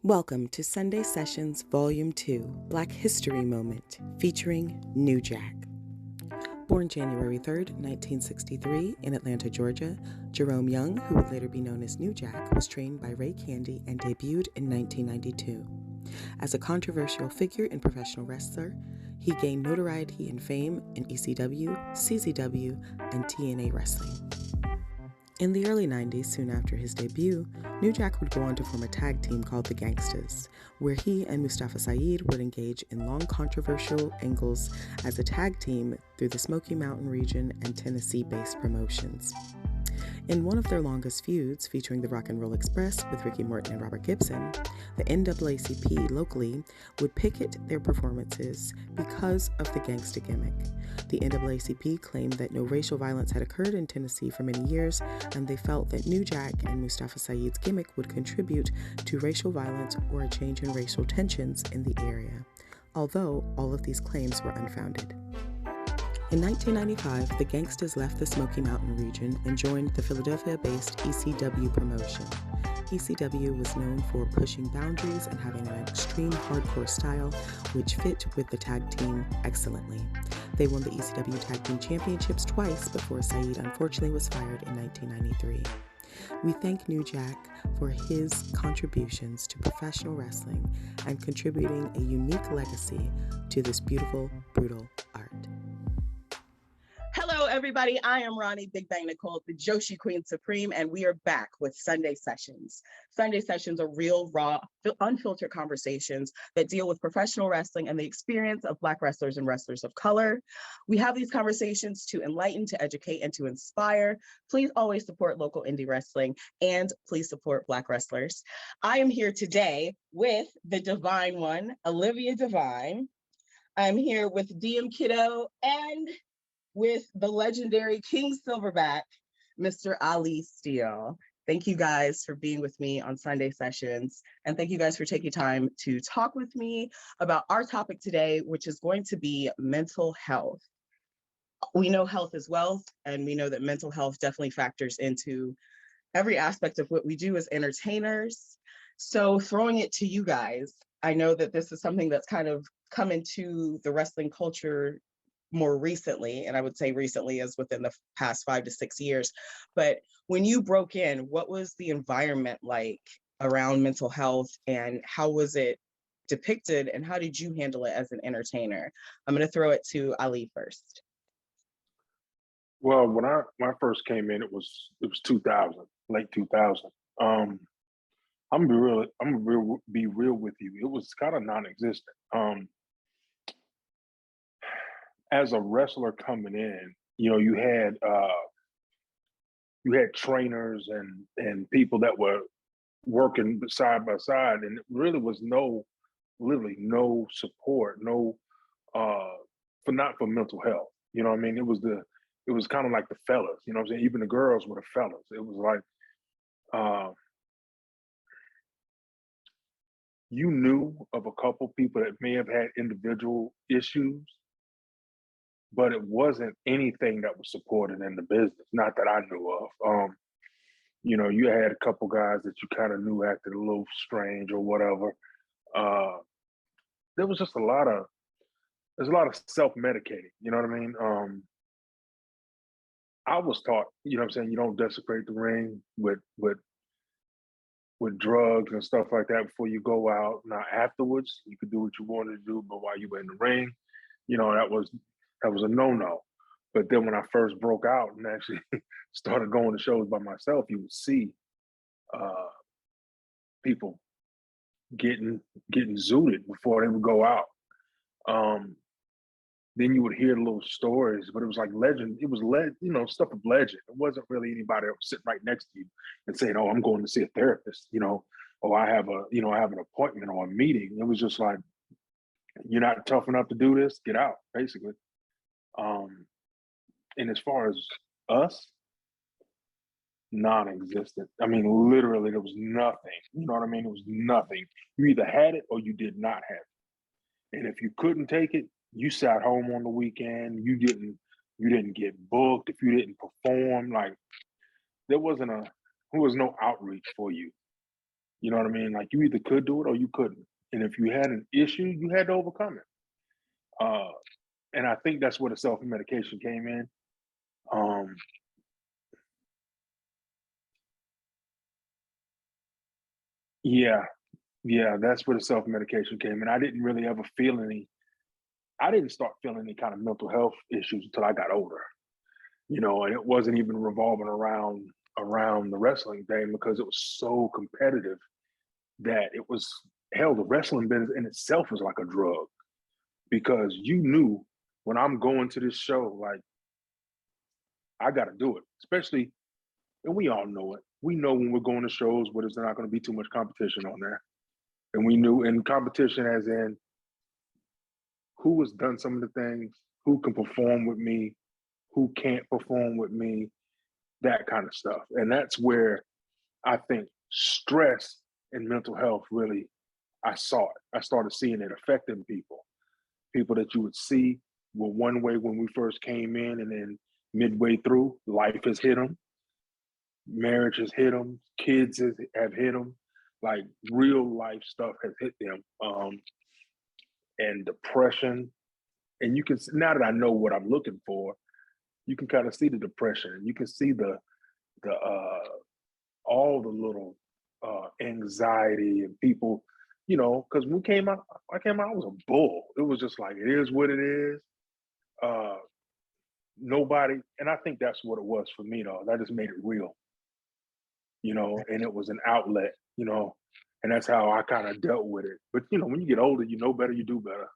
Welcome to Sunday Sessions Volume 2, Black History Moment, featuring New Jack. Born January 3rd, 1963, in Atlanta, Georgia, Jerome Young, who would later be known as New Jack, was trained by Ray Candy and debuted in 1992. As a controversial figure and professional wrestler, he gained notoriety and fame in ECW, CZW, and TNA wrestling. In the early 90s, soon after his debut, New Jack would go on to form a tag team called the Gangstas, where he and Mustafa Saeed would engage in long controversial angles as a tag team through the Smoky Mountain region and Tennessee-based promotions. In one of their longest feuds, featuring the Rock and Roll Express with Ricky Morton and Robert Gibson, the NAACP locally would picket their performances because of the gangsta gimmick. The NAACP claimed that no racial violence had occurred in Tennessee for many years, and they felt that New Jack and Mustafa Saeed's gimmick would contribute to racial violence or a change in racial tensions in the area, although all of these claims were unfounded. In 1995, the Gangstas left the Smoky Mountain region and joined the Philadelphia-based ECW promotion. ECW was known for pushing boundaries and having an extreme hardcore style, which fit with the tag team excellently. They won the ECW Tag Team Championships twice before Saeed unfortunately was fired in 1993. We thank New Jack for his contributions to professional wrestling and contributing a unique legacy to this beautiful, brutal art. Hello, everybody. I am Roni Big Bang Nicole, the Joshi Queen Supreme, and we are back with Sunday Sessions. Sunday Sessions are real, raw, unfiltered conversations that deal with professional wrestling and the experience of Black wrestlers and wrestlers of color. We have these conversations to enlighten, to educate, and to inspire. Please always support local indie wrestling, and please support Black wrestlers. I am here today with the Divine one, Olivia Devine. I'm here with DM Kiddeaux and with the legendary King Silverback, Mr. Ali Steele. Thank you guys for being with me on Sunday Sessions. And thank you guys for taking time to talk with me about our topic today, which is going to be mental health. We know health is wealth, and we know that mental health definitely factors into every aspect of what we do as entertainers. So throwing it to you guys, I know that this is something that's kind of come into the wrestling culture more recently, and I would say recently as within the past 5 to 6 years. But when you broke in, what was the environment like around mental health, and how was it depicted, and how did you handle it as an entertainer? I'm going to throw it to Ali first. Well, when I first came in, it was 2000, late 2000. Be real with you. It was kind of non-existent. As a wrestler coming in, you had trainers and people that were working side by side, and it really was literally no support, no not for mental health. You know what I mean? It was kind of like the fellas, you know what I'm saying? Even the girls were the fellas. It was like you knew of a couple people that may have had individual issues, but it wasn't anything that was supported in the business, not that I knew of. You had a couple guys that you kind of knew acted a little strange or whatever. There was just there's a lot of self-medicating, you know what I mean? I was taught, you know what I'm saying, you don't desecrate the ring with drugs and stuff like that before you go out. Now afterwards, you could do what you wanted to do, but while you were in the ring, that was a no-no. But then when I first broke out and actually started going to shows by myself, you would see people getting zooted before they would go out. Then you would hear little stories, but it was like legend. It was stuff of legend. It wasn't really anybody that was sitting right next to you and saying, "Oh, I'm going to see a therapist," or I have an appointment or a meeting. It was just like, "You're not tough enough to do this, get out," basically. And as far as us, non-existent. I mean, literally, there was nothing. You know what I mean? It was nothing. You either had it or you did not have it. And if you couldn't take it, you sat home on the weekend. You didn't get booked. If you didn't perform, like there was no outreach for you. You know what I mean? Like you either could do it or you couldn't. And if you had an issue, you had to overcome it. And I think that's where the self-medication came in. Yeah, yeah, that's where the self-medication came in. I didn't really ever feel I didn't start feeling any kind of mental health issues until I got older. And it wasn't even revolving around the wrestling thing because it was so competitive that it was hell, the wrestling business in itself was like a drug because you knew when I'm going to this show, like I gotta do it. Especially, and we all know it. We know when we're going to shows where there's not gonna be too much competition on there. And we knew in competition as in who has done some of the things, who can perform with me, who can't perform with me, that kind of stuff. And that's where I think stress and mental health really, I saw it. I started seeing it affecting people that you would see were one way when we first came in, and then midway through, life has hit them, marriage has hit them, have hit them, like real life stuff has hit them, and depression. And you can, now that I know what I'm looking for, you can kind of see the depression. You can see the all the little anxiety and people, because when I came out, I was a bull. It was just like, it is what it is. Nobody, and I think that's what it was for me though. That just made it real, and it was an outlet, and that's how I kind of dealt with it. But when you get older, you know better, you do better.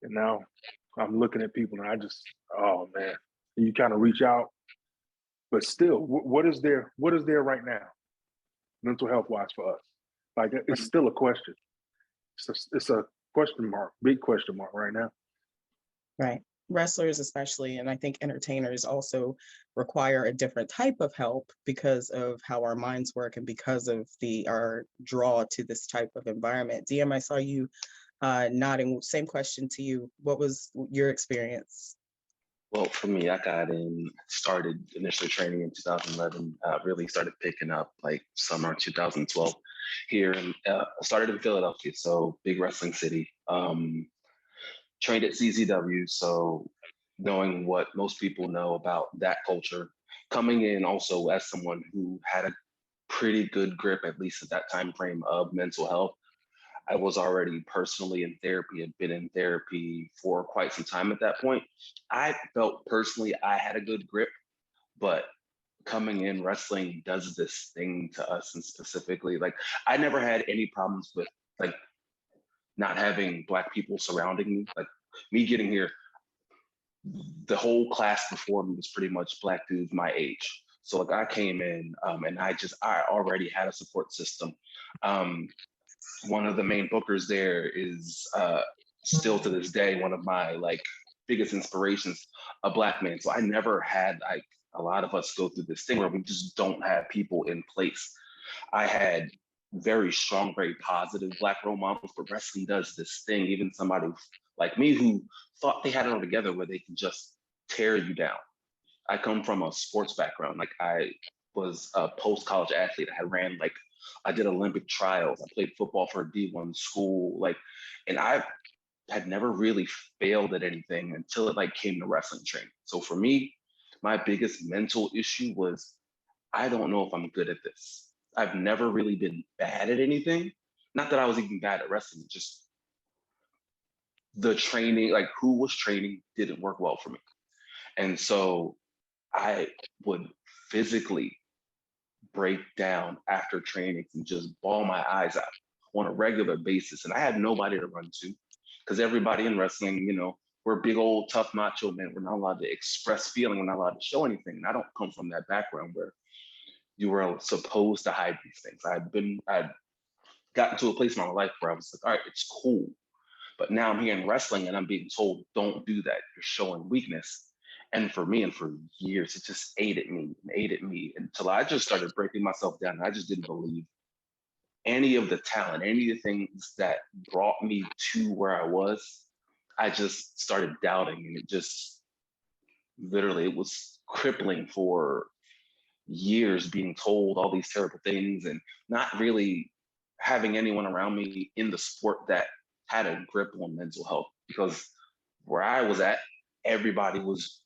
And now I'm looking at people and I just, oh man, you kind of reach out. But still, what is there right now, mental health wise for us? Like it's still a question. It's a question mark, big question mark right now. Right. Wrestlers especially, and I think entertainers also require a different type of help because of how our minds work and because of our draw to this type of environment. DM, I saw you nodding. Same question to you. What was your experience? Well, for me, I started initially training in 2011, really started picking up like summer 2012 here, and started in Philadelphia, so big wrestling city. Trained at CZW, so knowing what most people know about that culture, coming in also as someone who had a pretty good grip, at least at that time frame, of mental health. I was already personally in therapy, had been in therapy for quite some time at that point. I felt personally I had a good grip, but coming in, wrestling does this thing to us, and specifically, like I never had any problems with like not having Black people surrounding me. Like me getting here, the whole class before me was pretty much Black dudes my age. So like I came in and I already had a support system. One of the main bookers there is still to this day one of my like biggest inspirations, a Black man. So I never had like a lot of us go through this thing where we just don't have people in place. I had very strong, very positive Black role models, but wrestling does this thing. Even somebody like me who thought they had it all together where they can just tear you down. I come from a sports background. Like I was a post-college athlete. I did Olympic trials. I played football for a D1 school. And I had never really failed at anything until it like came to wrestling training. So for me, my biggest mental issue was, I don't know if I'm good at this. I've never really been bad at anything. Not that I was even bad at wrestling, just the training, like who was training didn't work well for me. And so I would physically break down after training and just bawl my eyes out on a regular basis. And I had nobody to run to because everybody in wrestling, we're big old tough macho men. We're not allowed to express feeling. We're not allowed to show anything. And I don't come from that background where you were supposed to hide these things. I'd gotten to a place in my life where I was like, all right, it's cool. But now I'm here in wrestling and I'm being told, don't do that. You're showing weakness. And for me, and for years, it just ate at me until I just started breaking myself down. I just didn't believe any of the talent, any of the things that brought me to where I was. I just started doubting, and it just literally, it was crippling for years being told all these terrible things and not really having anyone around me in the sport that had a grip on mental health, because where I was at, everybody was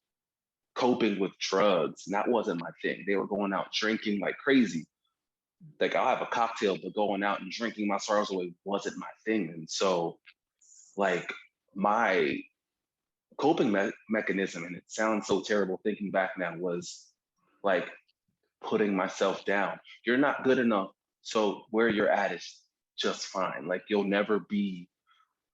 coping with drugs, and that wasn't my thing. They were going out drinking like crazy. Like, I'll have a cocktail, but going out and drinking my sorrows away wasn't my thing. And so, like, my coping mechanism, and it sounds so terrible thinking back now, was like putting myself down. You're not good enough, so where you're at is just fine. Like, you'll never be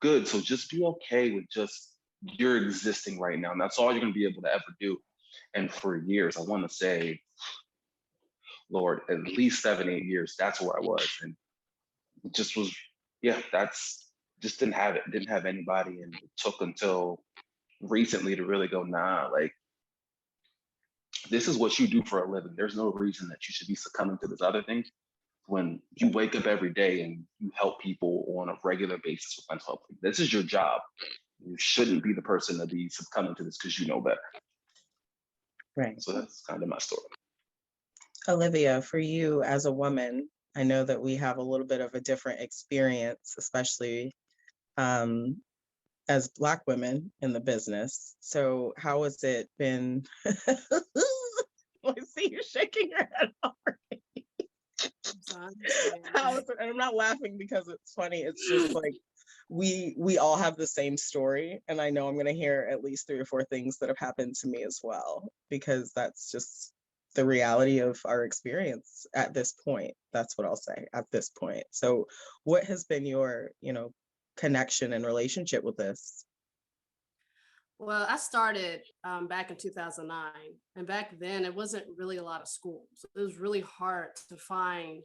good, so just be okay with just you're existing right now, and that's all you're going to be able to ever do. And for years, I want to say, Lord, at least 7, 8 years, that's where I was. And it just was, yeah, that's just didn't have anybody. And it took until recently to really go, nah, like, this is what you do for a living. There's no reason that you should be succumbing to this other thing when you wake up every day and you help people on a regular basis with mental health. This is your job. You shouldn't be the person to be succumbing to this because you know better. Right. So that's kind of my story. Olivia, for you as a woman, I know that we have a little bit of a different experience, especially as Black women in the business. So how has it been? I see you shaking your head already. How is it? And I'm not laughing because it's funny. It's just like we all have the same story, and I know I'm going to hear at least 3 or 4 things that have happened to me as well, because that's just the reality of our experience at this point. That's what I'll say at this point. So what has been your, connection and relationship with this? Well, I started back in 2009, and back then it wasn't really a lot of schools. It was really hard to find.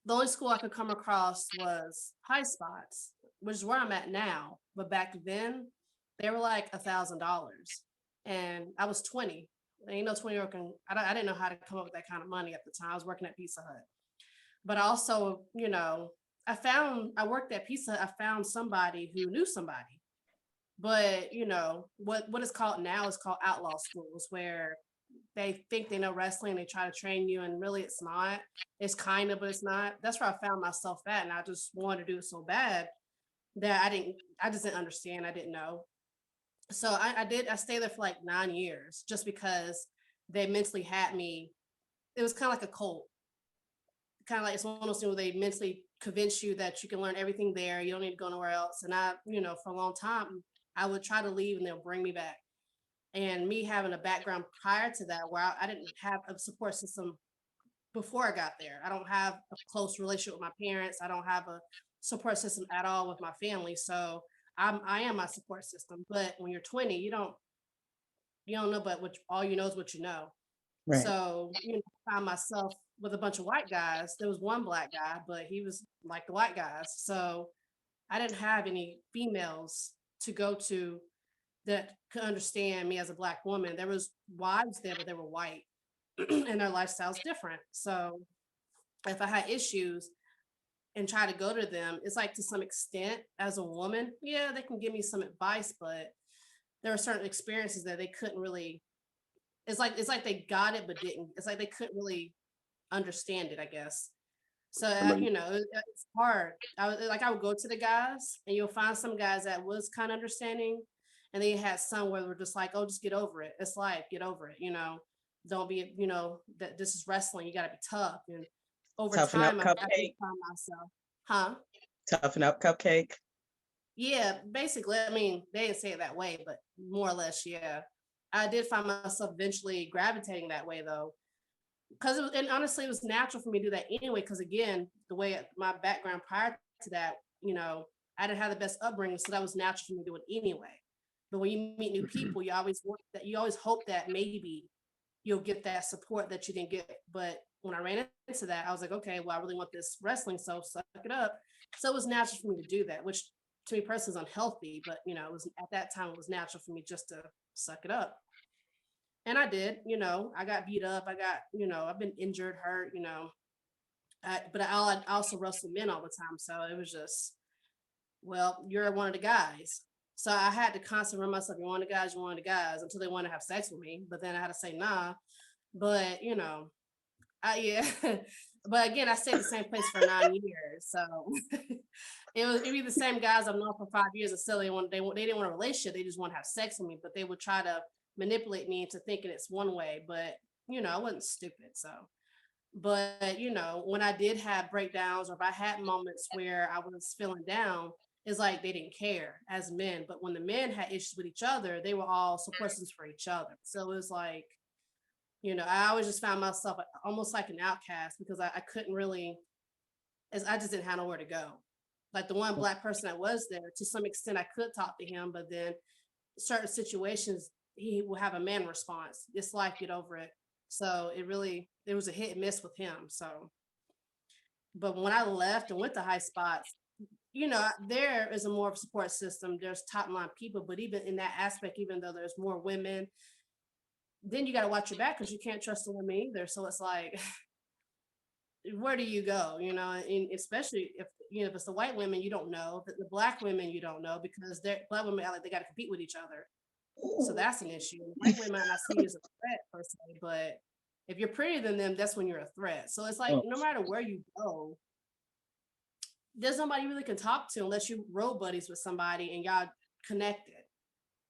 The only school I could come across was High Spots, which is where I'm at now. But back then, they were like $1,000, and I was 20. And 20-year-old can. I didn't know how to come up with that kind of money at the time. I was working at Pizza Hut, but also, I worked at Pizza Hut. I found somebody who knew somebody. But what is called now is called outlaw schools, where they think they know wrestling, they try to train you, and really it's not. It's kind of, but it's not. That's where I found myself at, and I just wanted to do it so bad that I just didn't understand. I didn't know. So I stayed there for like 9 years just because they mentally had me. It was kind of like a cult. Kind of like, it's one of those things where they mentally convince you that you can learn everything there. You don't need to go nowhere else. And for a long time, I would try to leave and they'll bring me back. And me having a background prior to that, where I didn't have a support system before I got there. I don't have a close relationship with my parents. I don't have a support system at all with my family. So I am my support system. But when you're 20, you don't know, but all you know is what you know. Right. So, I found myself with a bunch of white guys. There was one Black guy, but he was like the white guys. So I didn't have any females to go to that could understand me as a Black woman. There was wives there, but they were white and their lifestyle's different. So if I had issues and try to go to them, it's like, to some extent, as a woman, yeah, they can give me some advice, but there are certain experiences that they couldn't really. It's like they got it but didn't. It's like they couldn't really understand it, I guess. So it's hard. I would go to the guys, and you'll find some guys that was kind of understanding, and then you had some where we're just like, oh, just get over it. It's life. Get over it. Don't be. That this is wrestling. You got to be tough. And over Toughen up, time, I cupcake. found myself, huh? Toughen up, cupcake. Yeah, basically. I mean, they didn't say it that way, but more or less, yeah. I did find myself eventually gravitating that way, though, because and honestly, it was natural for me to do that anyway. Because again, the way my background prior to that, I didn't have the best upbringing, so that was natural for me to do it anyway. But when you meet new people, you always hope that maybe you'll get that support that you didn't get. But when I ran into that, I was like, okay, well, I really want this wrestling, so suck it up. So it was natural for me to do that, which to me personally is unhealthy. But it was, at that time, it was natural for me just to suck it up. And I did. I got beat up. I've been injured, hurt. But I also wrestled men all the time, so it was just, well, you're one of the guys. So I had to constantly remind myself, you're one of the guys, you're one of the guys, until they want to have sex with me. But then I had to say nah. But Yeah. But again, I stayed at the same place for 9 years. So it'd be the same guys I've known for 5 years and still they didn't want a relationship. They just want to have sex with me, but they would try to manipulate me into thinking it's one way. But I wasn't stupid. So but when I did have breakdowns or if I had moments where I was feeling down, it's like they didn't care as men. But when the men had issues with each other, they were all support systems for each other. So it was like, I always just found myself almost like an outcast because I couldn't really, as I just didn't have nowhere to go. Like the one Black person that was there, to some extent, I could talk to him, but then certain situations, he will have a man response. It's like, get over it. So it was a hit and miss with him. So, but when I left and went to High Spots, there is a more of a support system. There's top line people, but even in that aspect, even though there's more women, then you got to watch your back because you can't trust the women either. So it's like, where do you go? And especially if it's the white women, you don't know. The Black women, you don't know because they're Black women, like they got to compete with each other. So that's an issue. White women might not see you as a threat per se, but if you're prettier than them, that's when you're a threat. So it's like no matter where you go, there's nobody you really can talk to unless you road buddies with somebody and y'all connected.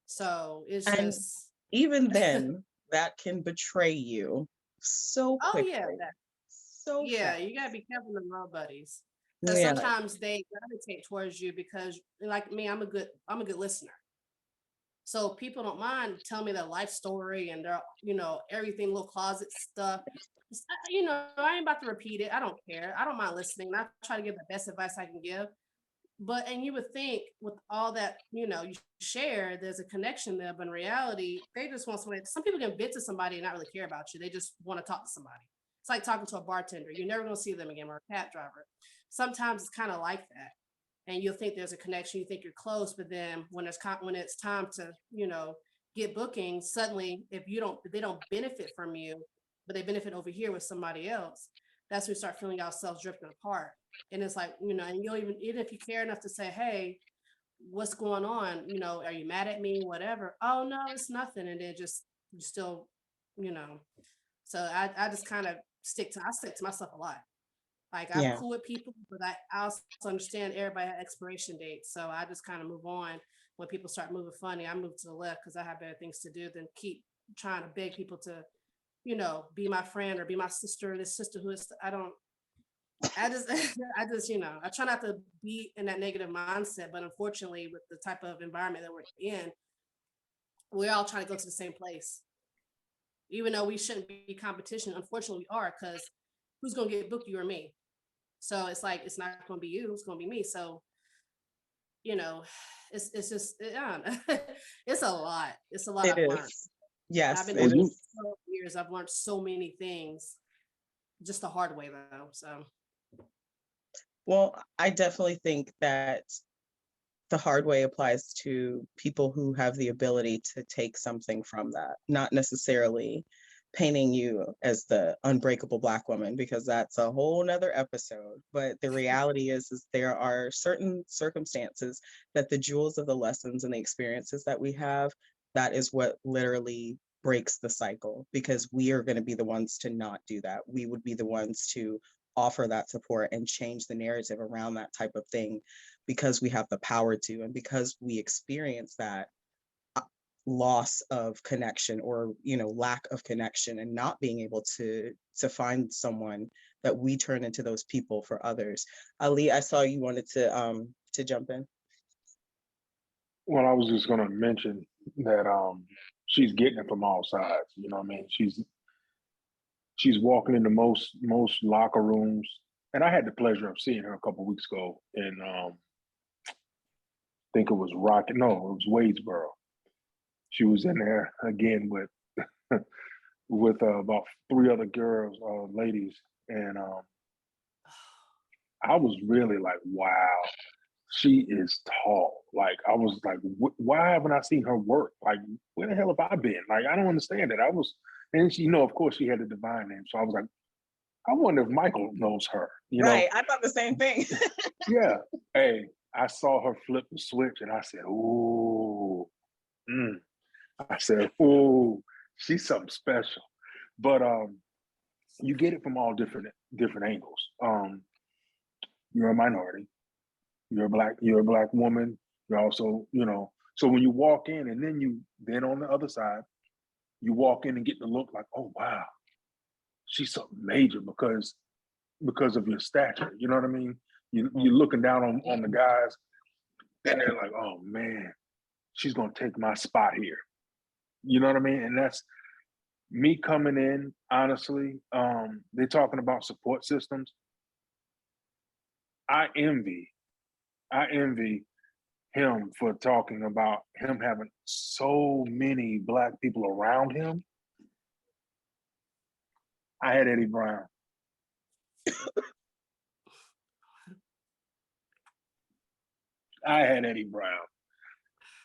So it's And just even then, that can betray you so oh quickly. yeah, So fast. you gotta be careful with road buddies. Because Yeah. sometimes they gravitate towards you because like me, I'm a good listener. So people don't mind telling me their life story and their, everything, little closet stuff. I ain't about to repeat it. I don't care. I don't mind listening. I try to give the best advice I can give. And you would think with all that, you share, there's a connection there. But in reality, they just want somebody. Some people can vent to somebody and not really care about you. They just want to talk to somebody. It's like talking to a bartender. You're never going to see them again, or a cab driver. Sometimes it's kind of like that. And you'll think there's a connection, you think you're close, but then when it's time to, get bookings, suddenly if they don't benefit from you, but they benefit over here with somebody else, that's when we start feeling ourselves drifting apart. And it's like, and you'll even if you care enough to say, hey, what's going on? Are you mad at me? Whatever. Oh no, it's nothing. And then just you still, you know. So I just kind of stick to myself a lot. Like I'm Yeah. cool with people, but I also understand everybody has expiration dates. So I just kind of move on. When people start moving funny, I move to the left because I have better things to do than keep trying to beg people to, be my friend or be my sister, this sisterhood. I just, I try not to be in that negative mindset, but unfortunately with the type of environment that we're in, we're all trying to go to the same place. Even though we shouldn't be competition, unfortunately we are, because who's going to get booked, you or me? So it's like, it's not going to be you, it's going to be me. So, it's just, it's a lot. It's a lot It I've learned. is. Yes, I've been it doing is. this for 12 years. I've learned so many things, just the hard way though. So, Well, I definitely think that the hard way applies to people who have the ability to take something from that, not necessarily painting you as the unbreakable Black woman, because that's a whole nother episode. But the reality is there are certain circumstances that the jewels of the lessons and the experiences that we have, that is what literally breaks the cycle, because we are going to be the ones to not do that. We would be the ones to offer that support and change the narrative around that type of thing, because we have the power to, and because we experience that loss of connection, or lack of connection, and not being able to find someone that we turn into those people for others. Ali, I saw you wanted to jump in. Well, I was just gonna mention that she's getting it from all sides. You know what I mean? She's walking into most locker rooms, and I had the pleasure of seeing her a couple weeks ago in I think it was Rocket. No, it was Wadesboro. She was in there again with with about three other girls, ladies, and I was really like, wow, she is tall. Like I was like, why haven't I seen her work? Like where the hell have I been? Like I don't understand it. I was, and she, of course, she had the Devine name, so I was like, I wonder if Michael knows her. Right, I thought the same thing. Yeah. Hey, I saw her flip the switch, and I said, ooh. I said, ooh, she's something special. But you get it from all different angles. You're a minority. You're a black woman. You're also, so when you walk in and then on the other side, you walk in and get the look like, oh wow, she's something major because of your stature. You know what I mean? You're looking down on the guys, and they're like, oh man, she's gonna take my spot here. You know what I mean? And that's me coming in, honestly. They're talking about support systems. I envy him for talking about him having so many black people around him. I had Eddie Brown. I had Eddie Brown.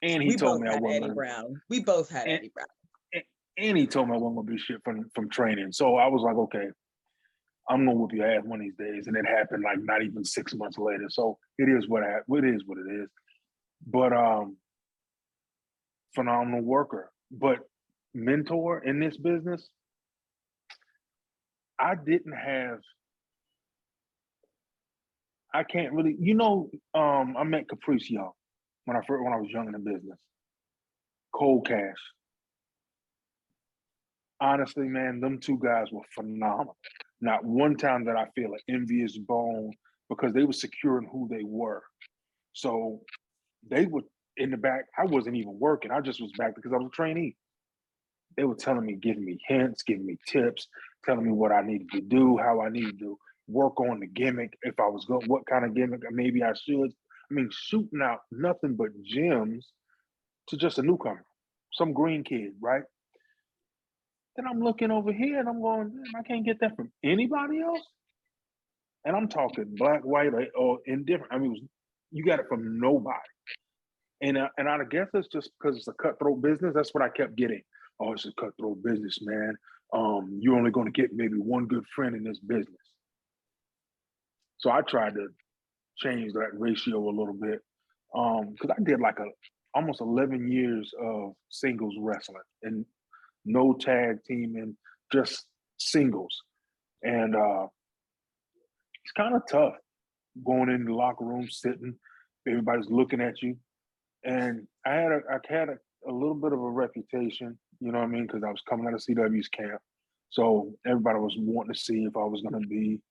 And he told me I wasn't Eddie Brown. We both had Eddie Brown. And he told me I wasn't gonna be shit from training. So I was like, okay, I'm gonna whoop your ass one of these days. And it happened like not even 6 months later. So it is what it is. But phenomenal worker. But mentor in this business, I can't really, I met Caprice Young when I was young in the business. Cold Cash. Honestly, man, them two guys were phenomenal. Not one time that I feel an envious bone because they were secure in who they were. So they were in the back. I wasn't even working. I just was back because I was a trainee. They were telling me, giving me hints, giving me tips, telling me what I needed to do, how I needed to work on the gimmick, if I was going, what kind of gimmick maybe I should. I mean, shooting out nothing but gems to just a newcomer, some green kid, right? Then I'm looking over here and I'm going, I can't get that from anybody else. And I'm talking black, white, or indifferent. I mean, you got it from nobody. And I guess it's just because it's a cutthroat business. That's what I kept getting. Oh, it's a cutthroat business, man. You're only going to get maybe one good friend in this business. So I tried to change that ratio a little bit because I did like almost 11 years of singles wrestling and no tag teaming, just singles. And it's kind of tough going in the locker room, sitting, everybody's looking at you. And I had a little bit of a reputation, you know what I mean? Because I was coming out of CW's camp. So everybody was wanting to see if I was going to be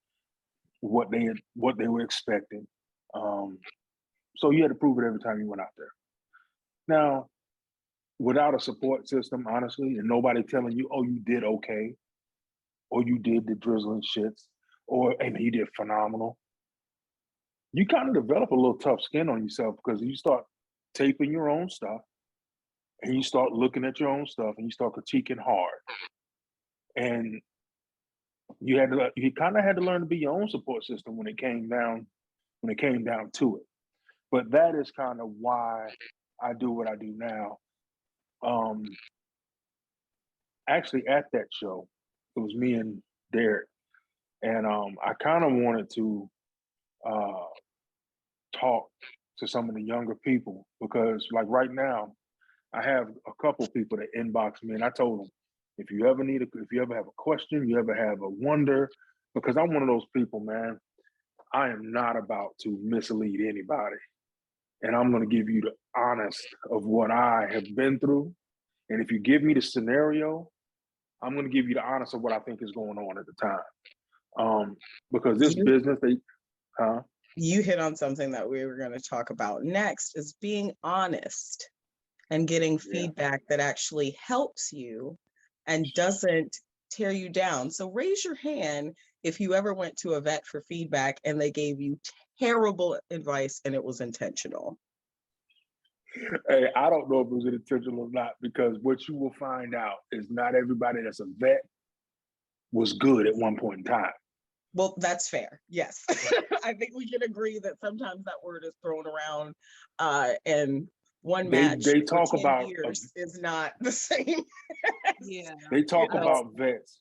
what they were expecting. So you had to prove it every time you went out there. Now, without a support system, honestly, and nobody telling you, oh, you did okay, or you did the drizzling shits, or hey man, you did phenomenal. You kind of develop a little tough skin on yourself because you start taping your own stuff and you start looking at your own stuff and you start critiquing hard. And you kind of had to learn to be your own support system when it came down to it. But that is kind of why I do what I do now. Actually, at that show, it was me and Derek, and I kind of wanted to talk to some of the younger people because, like right now, I have a couple people that inbox me, and I told them, if you ever have a question, you ever have a wonder, because I'm one of those people, man. I am not about to mislead anybody. And I'm going to give you the honest of what I have been through. And if you give me the scenario, I'm going to give you the honest of what I think is going on at the time. Because this business, you hit on something that we were going to talk about next is being honest and getting feedback that actually helps you and doesn't tear you down. So raise your hand if you ever went to a vet for feedback and they gave you terrible advice and it was intentional. Hey, I don't know if it was intentional or not, because what you will find out is not everybody that's a vet was good at one point in time. Well, that's fair. Yes. I think we can agree that sometimes that word is thrown around and one match they talk for 10 about years is not the same. Yeah. They talk about vets.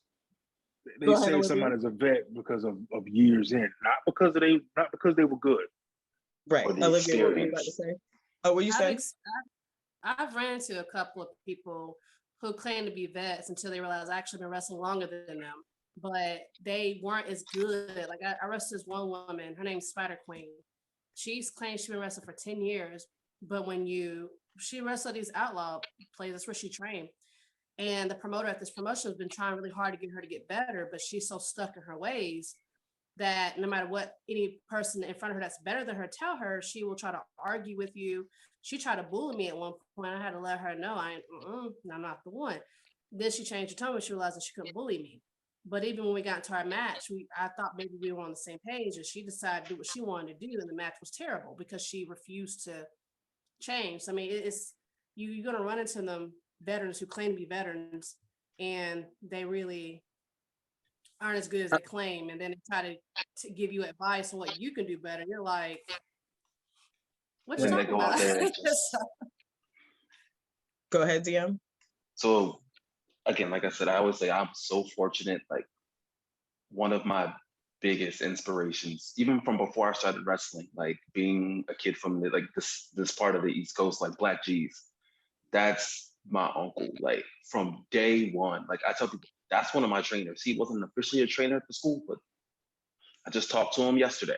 They say Olivia. somebody's a vet because of years in, not because they were good. Right. Olivia, what were you about to say? Oh, what you saying? I've ran into a couple of people who claim to be vets until they realize I actually been wrestling longer than them. but they weren't as good. Like I wrestled this one woman, her name's Spider Queen. She's claimed she's been wrestling for 10 years, but she wrestled these outlaw plays, that's where she trained. And the promoter at this promotion has been trying really hard to get her to get better, but she's so stuck in her ways that no matter what any person in front of her that's better than her tell her, she will try to argue with you. She tried to bully me at one point. I had to let her know I'm not the one. Then she changed her tone when she realized that she couldn't bully me. But even when we got into our match, I thought maybe we were on the same page, and she decided to do what she wanted to do, and the match was terrible because she refused to change. I mean, it's you're gonna run into them veterans who claim to be veterans, and they really aren't as good as they claim, and then they try to give you advice on what you can do better. You're like, what you And they talking go out about? there and just Go ahead, DM. so again, like I said, I always say I'm so fortunate. Like one of my biggest inspirations, even from before I started wrestling, like being a kid from like this part of the East Coast, like Black G's. That's my uncle. Like from day one, like I tell people, that's one of my trainers. He wasn't officially a trainer at the school, but I just talked to him yesterday.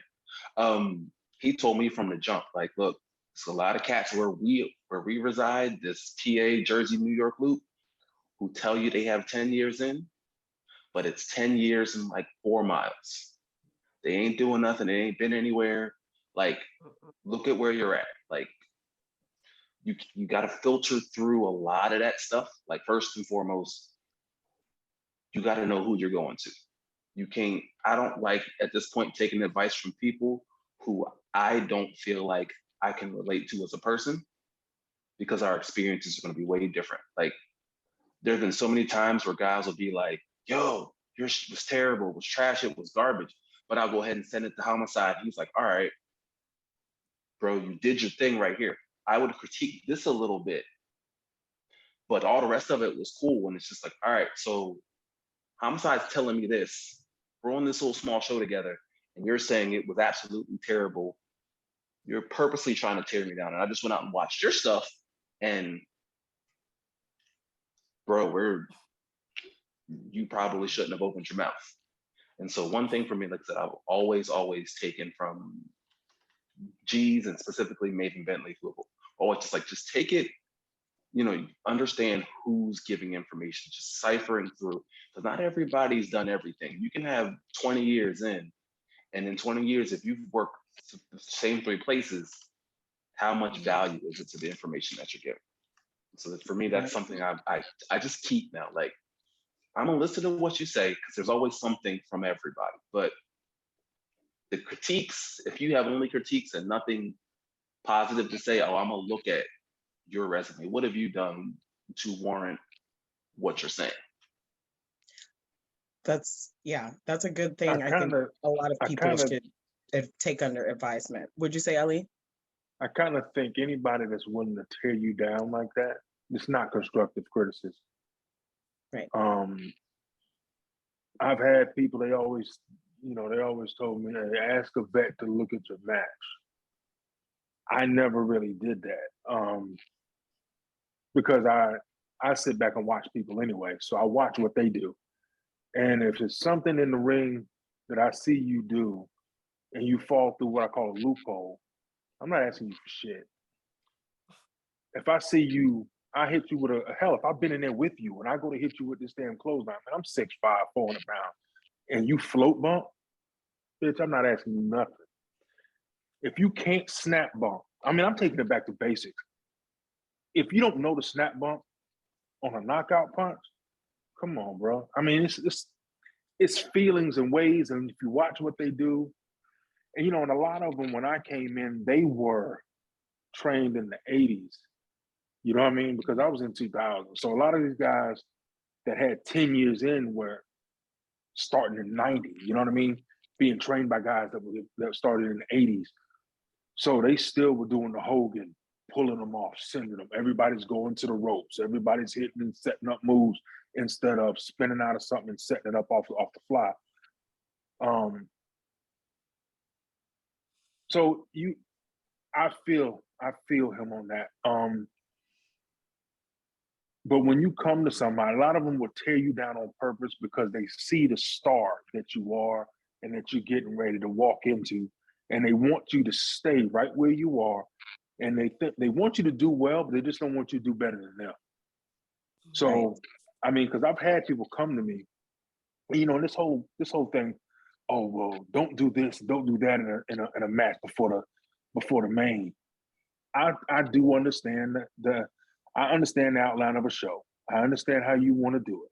He told me from the jump, like, look, it's a lot of cats where we reside, this PA, Jersey, New York loop, who tell you they have 10 years in, but it's 10 years and like 4 miles. They ain't doing nothing. They ain't been anywhere. Like, look at where you're at. Like, you got to filter through a lot of that stuff. Like, first and foremost, you got to know who you're going to. You can't, I don't like at this point taking advice from people who I don't feel like I can relate to as a person, because our experiences are going to be way different. Like, there have been so many times where guys will be like, yo, your shit was terrible, it was trash, it was garbage. But I'll go ahead and send it to Homicide. He's like, all right, bro, you did your thing right here. I would critique this a little bit, but all the rest of it was cool. And it's just like, all right, so Homicide's telling me this. We're on this little small show together, and you're saying it was absolutely terrible. You're purposely trying to tear me down. And I just went out and watched your stuff, and bro, you probably shouldn't have opened your mouth. And so one thing for me, like I said, I've always taken from G's and specifically Maven Bentley, who always just take it, understand who's giving information, just ciphering through, because not everybody's done everything. You can have 20 years in, and in 20 years, if you've worked the same 3 places, how much value is it to the information that you're giving? So for me, that's something I just keep now. Like, I'm gonna listen to what you say, because there's always something from everybody. But the critiques, if you have only critiques and nothing positive to say, I'm gonna look at your resume. What have you done to warrant what you're saying? That's a good thing. I think kinda, a lot of I people kind of, should take under advisement. Would you say, Ellie? I kind of think anybody that's willing to tear you down like that, it's not constructive criticism. Right. I've had people, they always told me, hey, ask a vet to look at your match. I never really did that, because I sit back and watch people anyway. So I watch what they do. And if it's something in the ring that I see you do and you fall through what I call a loophole, I'm not asking you for shit. If I see you, I hit you with hell, if I've been in there with you and I go to hit you with this damn clothesline, man, I'm 6'5", 400 pounds, and you float bump, bitch, I'm not asking you nothing. If you can't snap bump, I mean, I'm taking it back to basics. If you don't know the snap bump on a knockout punch, come on, bro. I mean, it's feelings and ways, and if you watch what they do, and and a lot of them, when I came in, they were trained in the 80s. You know what I mean? Because I was in 2000. So a lot of these guys that had 10 years in were starting in 90, you know what I mean? Being trained by guys that started in the 80s. So they still were doing the Hogan, pulling them off, sending them. Everybody's going to the ropes. Everybody's hitting and setting up moves instead of spinning out of something and setting it up off the fly. So I feel him on that. But when you come to somebody, a lot of them will tear you down on purpose because they see the star that you are and that you're getting ready to walk into, and they want you to stay right where you are, and they think they want you to do well, but they just don't want you to do better than them. So, Right. I mean, because I've had people come to me, you know, this whole thing. Oh well, don't do this, don't do that in a match before the main. I do understand the I understand the outline of a show. I understand how you want to do it,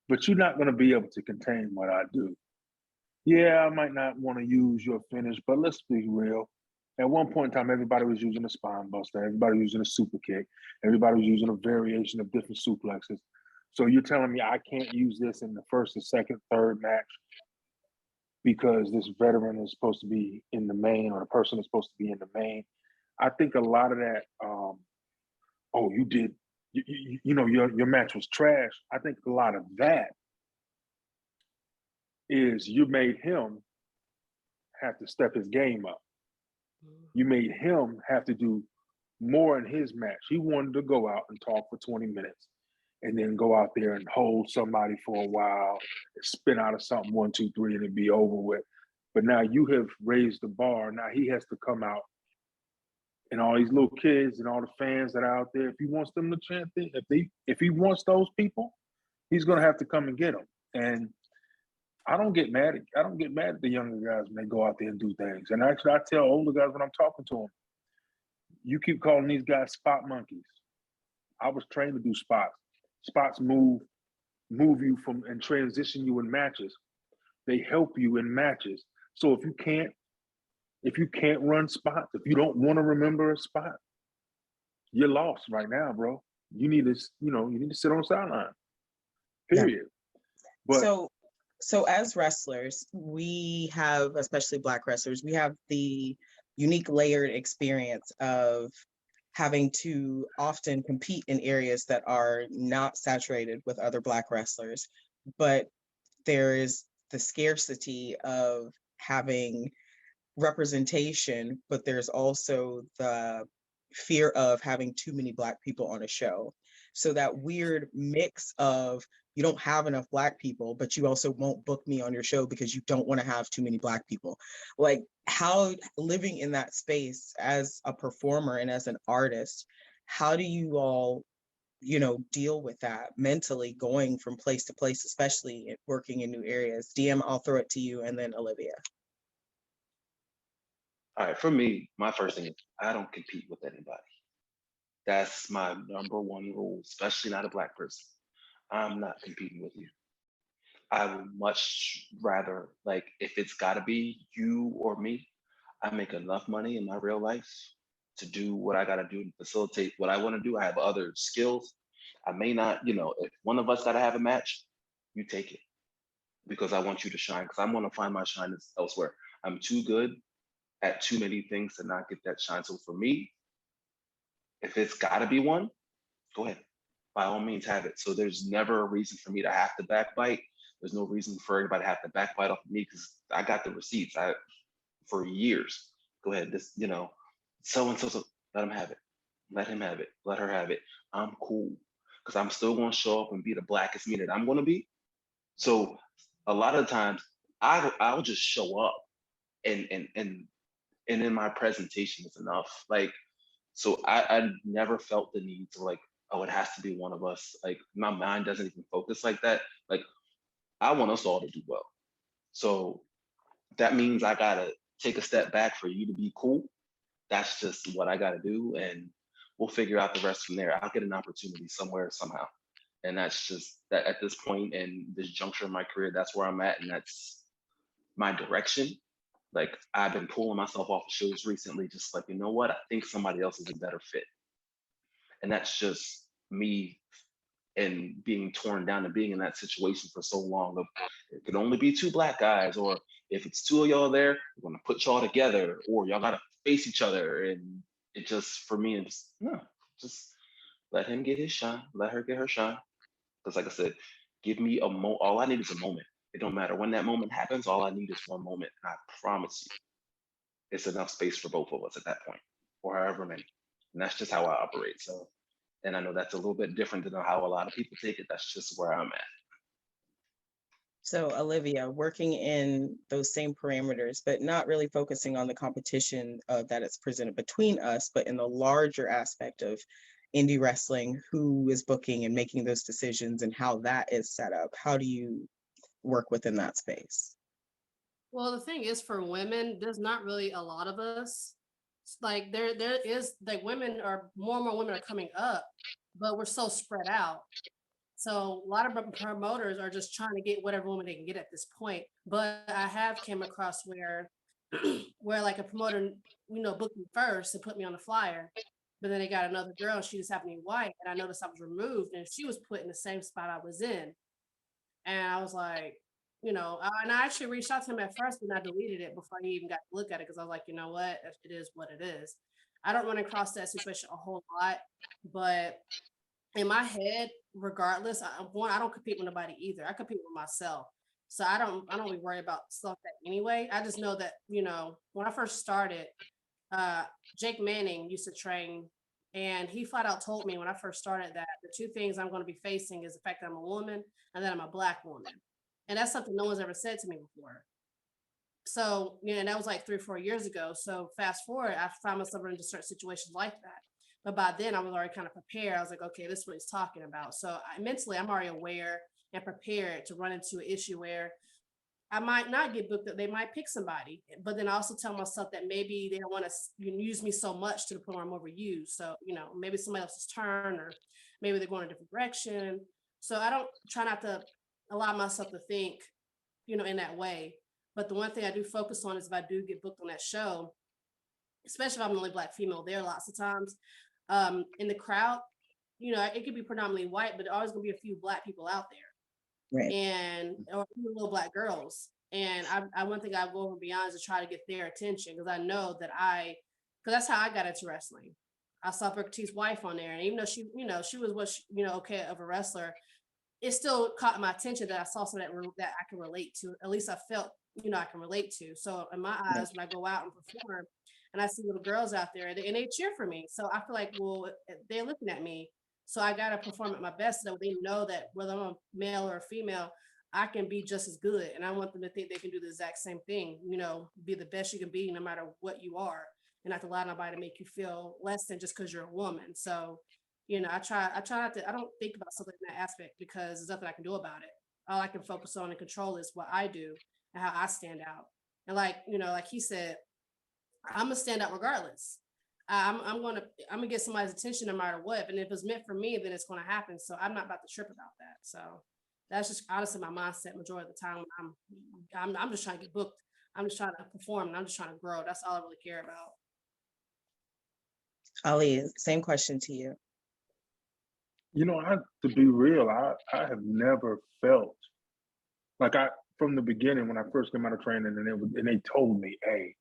but you're not going to be able to contain what I do. Yeah, I might not want to use your finish, but let's be real. At one point in time, everybody was using a spine buster, everybody was using a super kick, everybody was using a variation of different suplexes. So you're telling me I can't use this in the first and second, third match because this veteran is supposed to be in the main or the person is supposed to be in the main? I think a lot of that, oh, you did, you know, your match was trash. I think a lot of that is you made him have to step his game up. You made him have to do more in his match. He wanted to go out and talk for 20 minutes and then go out there and hold somebody for a while, spin out of something, 1, 2, 3, and it'd be over with. But now you have raised the bar. Now he has to come out, and all these little kids and all the fans that are out there, if he wants them to chant it, if he wants those people, he's gonna have to come and get them. And I don't get mad at the younger guys when they go out there and do things. And actually, I tell older guys when I'm talking to them, you keep calling these guys spot monkeys. I was trained to do spots. Spots move you from and transition you in matches. They help you in matches. So if you can't run spots, if you don't want to remember a spot, you're lost right now, bro. You need to, you need to sit on the sideline. Period. But So as wrestlers, we have, especially Black wrestlers, we have the unique layered experience of having to often compete in areas that are not saturated with other Black wrestlers, but there is the scarcity of having representation, but there's also the fear of having too many Black people on a show. So that weird mix of you don't have enough Black people, but you also won't book me on your show because you don't want to have too many Black people. Like, how, living in that space as a performer and as an artist, how do you all, deal with that mentally, going from place to place, especially working in new areas? DM, I'll throw it to you, and then Olivia. All right, for me, my first thing is I don't compete with anybody. That's my number one rule, especially not a Black person. I'm not competing with you. I would much rather, like, if it's got to be you or me, I make enough money in my real life to do what I got to do to facilitate what I want to do. I have other skills. I may not, if one of us got to have a match, you take it because I want you to shine because I'm going to find my shine elsewhere. I'm too good at too many things to not get that shine. So for me, if it's got to be one, go ahead. By all means, have it. So there's never a reason for me to have to backbite. There's no reason for anybody to have to backbite off of me because I got the receipts. For years. Go ahead. This, so and so. Let him have it. Let him have it. Let her have it. I'm cool because I'm still going to show up and be the blackest me that I'm going to be. So a lot of times I'll just show up and in my presentation is enough. Like, so I never felt the need to like, oh, it has to be one of us. Like my mind doesn't even focus like that. Like I want us all to do well. So that means I gotta take a step back for you to be cool. That's just what I gotta do. And we'll figure out the rest from there. I'll get an opportunity somewhere, somehow. And that's just that at this point in this juncture of my career, that's where I'm at. And that's my direction. Like I've been pulling myself off of shows recently, just like, you know what? I think somebody else is a better fit. And that's just me and being torn down and being in that situation for so long of it could only be two Black guys, or if it's two of y'all there, we're gonna put y'all together, or y'all gotta face each other. And it just for me, it's no, just let him get his shine, let her get her shine. Because like I said, give me all I need is a moment. It don't matter when that moment happens, all I need is one moment. And I promise you, it's enough space for both of us at that point, or however many. And that's just how I operate. So And I know that's a little bit different than how a lot of people take it. That's just where I'm at. So Olivia, working in those same parameters, but not really focusing on the competition that it's presented between us, but in the larger aspect of indie wrestling, who is booking and making those decisions and how that is set up. How do you work within that space? Well, the thing is, for women, there's not really a lot of us. Like there is like women are more and more women are coming up, but we're so spread out. So a lot of promoters are just trying to get whatever woman they can get at this point. But I have came across where where like a promoter, booked me first and put me on the flyer. But then they got another girl, she just happened to be white, and I noticed I was removed and she was put in the same spot I was in. And I was like, and I actually reached out to him at first and I deleted it before he even got to look at it because I was like, you know what, it is what it is. I don't run across that situation a whole lot, but in my head, regardless, I don't compete with nobody either. I compete with myself. So I don't really worry about stuff that anyway. I just know that, when I first started, uh, Jake Manning used to train, and he flat out told me when I first started that the two things I'm going to be facing is the fact that I'm a woman and that I'm a Black woman. And that's something no one's ever said to me before. So, and that was like 3 or 4 years ago. So fast forward, I found myself into certain situations like that. But by then I was already kind of prepared. I was like, okay, this is what he's talking about. So mentally, I'm already aware and prepared to run into an issue where I might not get booked up. They might pick somebody, but then I also tell myself that maybe they don't want to use me so much to the point where I'm overused. So, maybe somebody else's turn, or maybe they're going a different direction. So I don't try not to allow myself to think, in that way. But the one thing I do focus on is if I do get booked on that show, especially if I'm the only Black female there, lots of times, in the crowd, it could be predominantly white, but always gonna be a few Black people out there. Right. And or little Black girls. And I one thing I go over and beyond is to try to get their attention, because I know that because that's how I got into wrestling. I saw Booker T's wife on there, and even though she was okay of a wrestler, it still caught my attention that I saw something that I can relate to. At least I felt I can relate to. So in my eyes, when I go out and perform, and I see little girls out there, and they cheer for me, so I feel like, well, they're looking at me. So I got to perform at my best so they know that whether I'm a male or a female, I can be just as good. And I want them to think they can do the exact same thing, be the best you can be no matter what you are, and not to allow nobody to make you feel less than just because you're a woman. So, I try not to, I don't think about something in that aspect because there's nothing I can do about it. All I can focus on and control is what I do and how I stand out. And like he said, I'm gonna stand out regardless. I'm gonna get somebody's attention no matter what. And if it's meant for me, then it's gonna happen. So I'm not about to trip about that. So that's just honestly my mindset majority of the time. I'm just trying to get booked. I'm just trying to perform and I'm just trying to grow. That's all I really care about. Ali, same question to you. To be real, I have never felt like from the beginning when I first came out of training, and they told me, hey,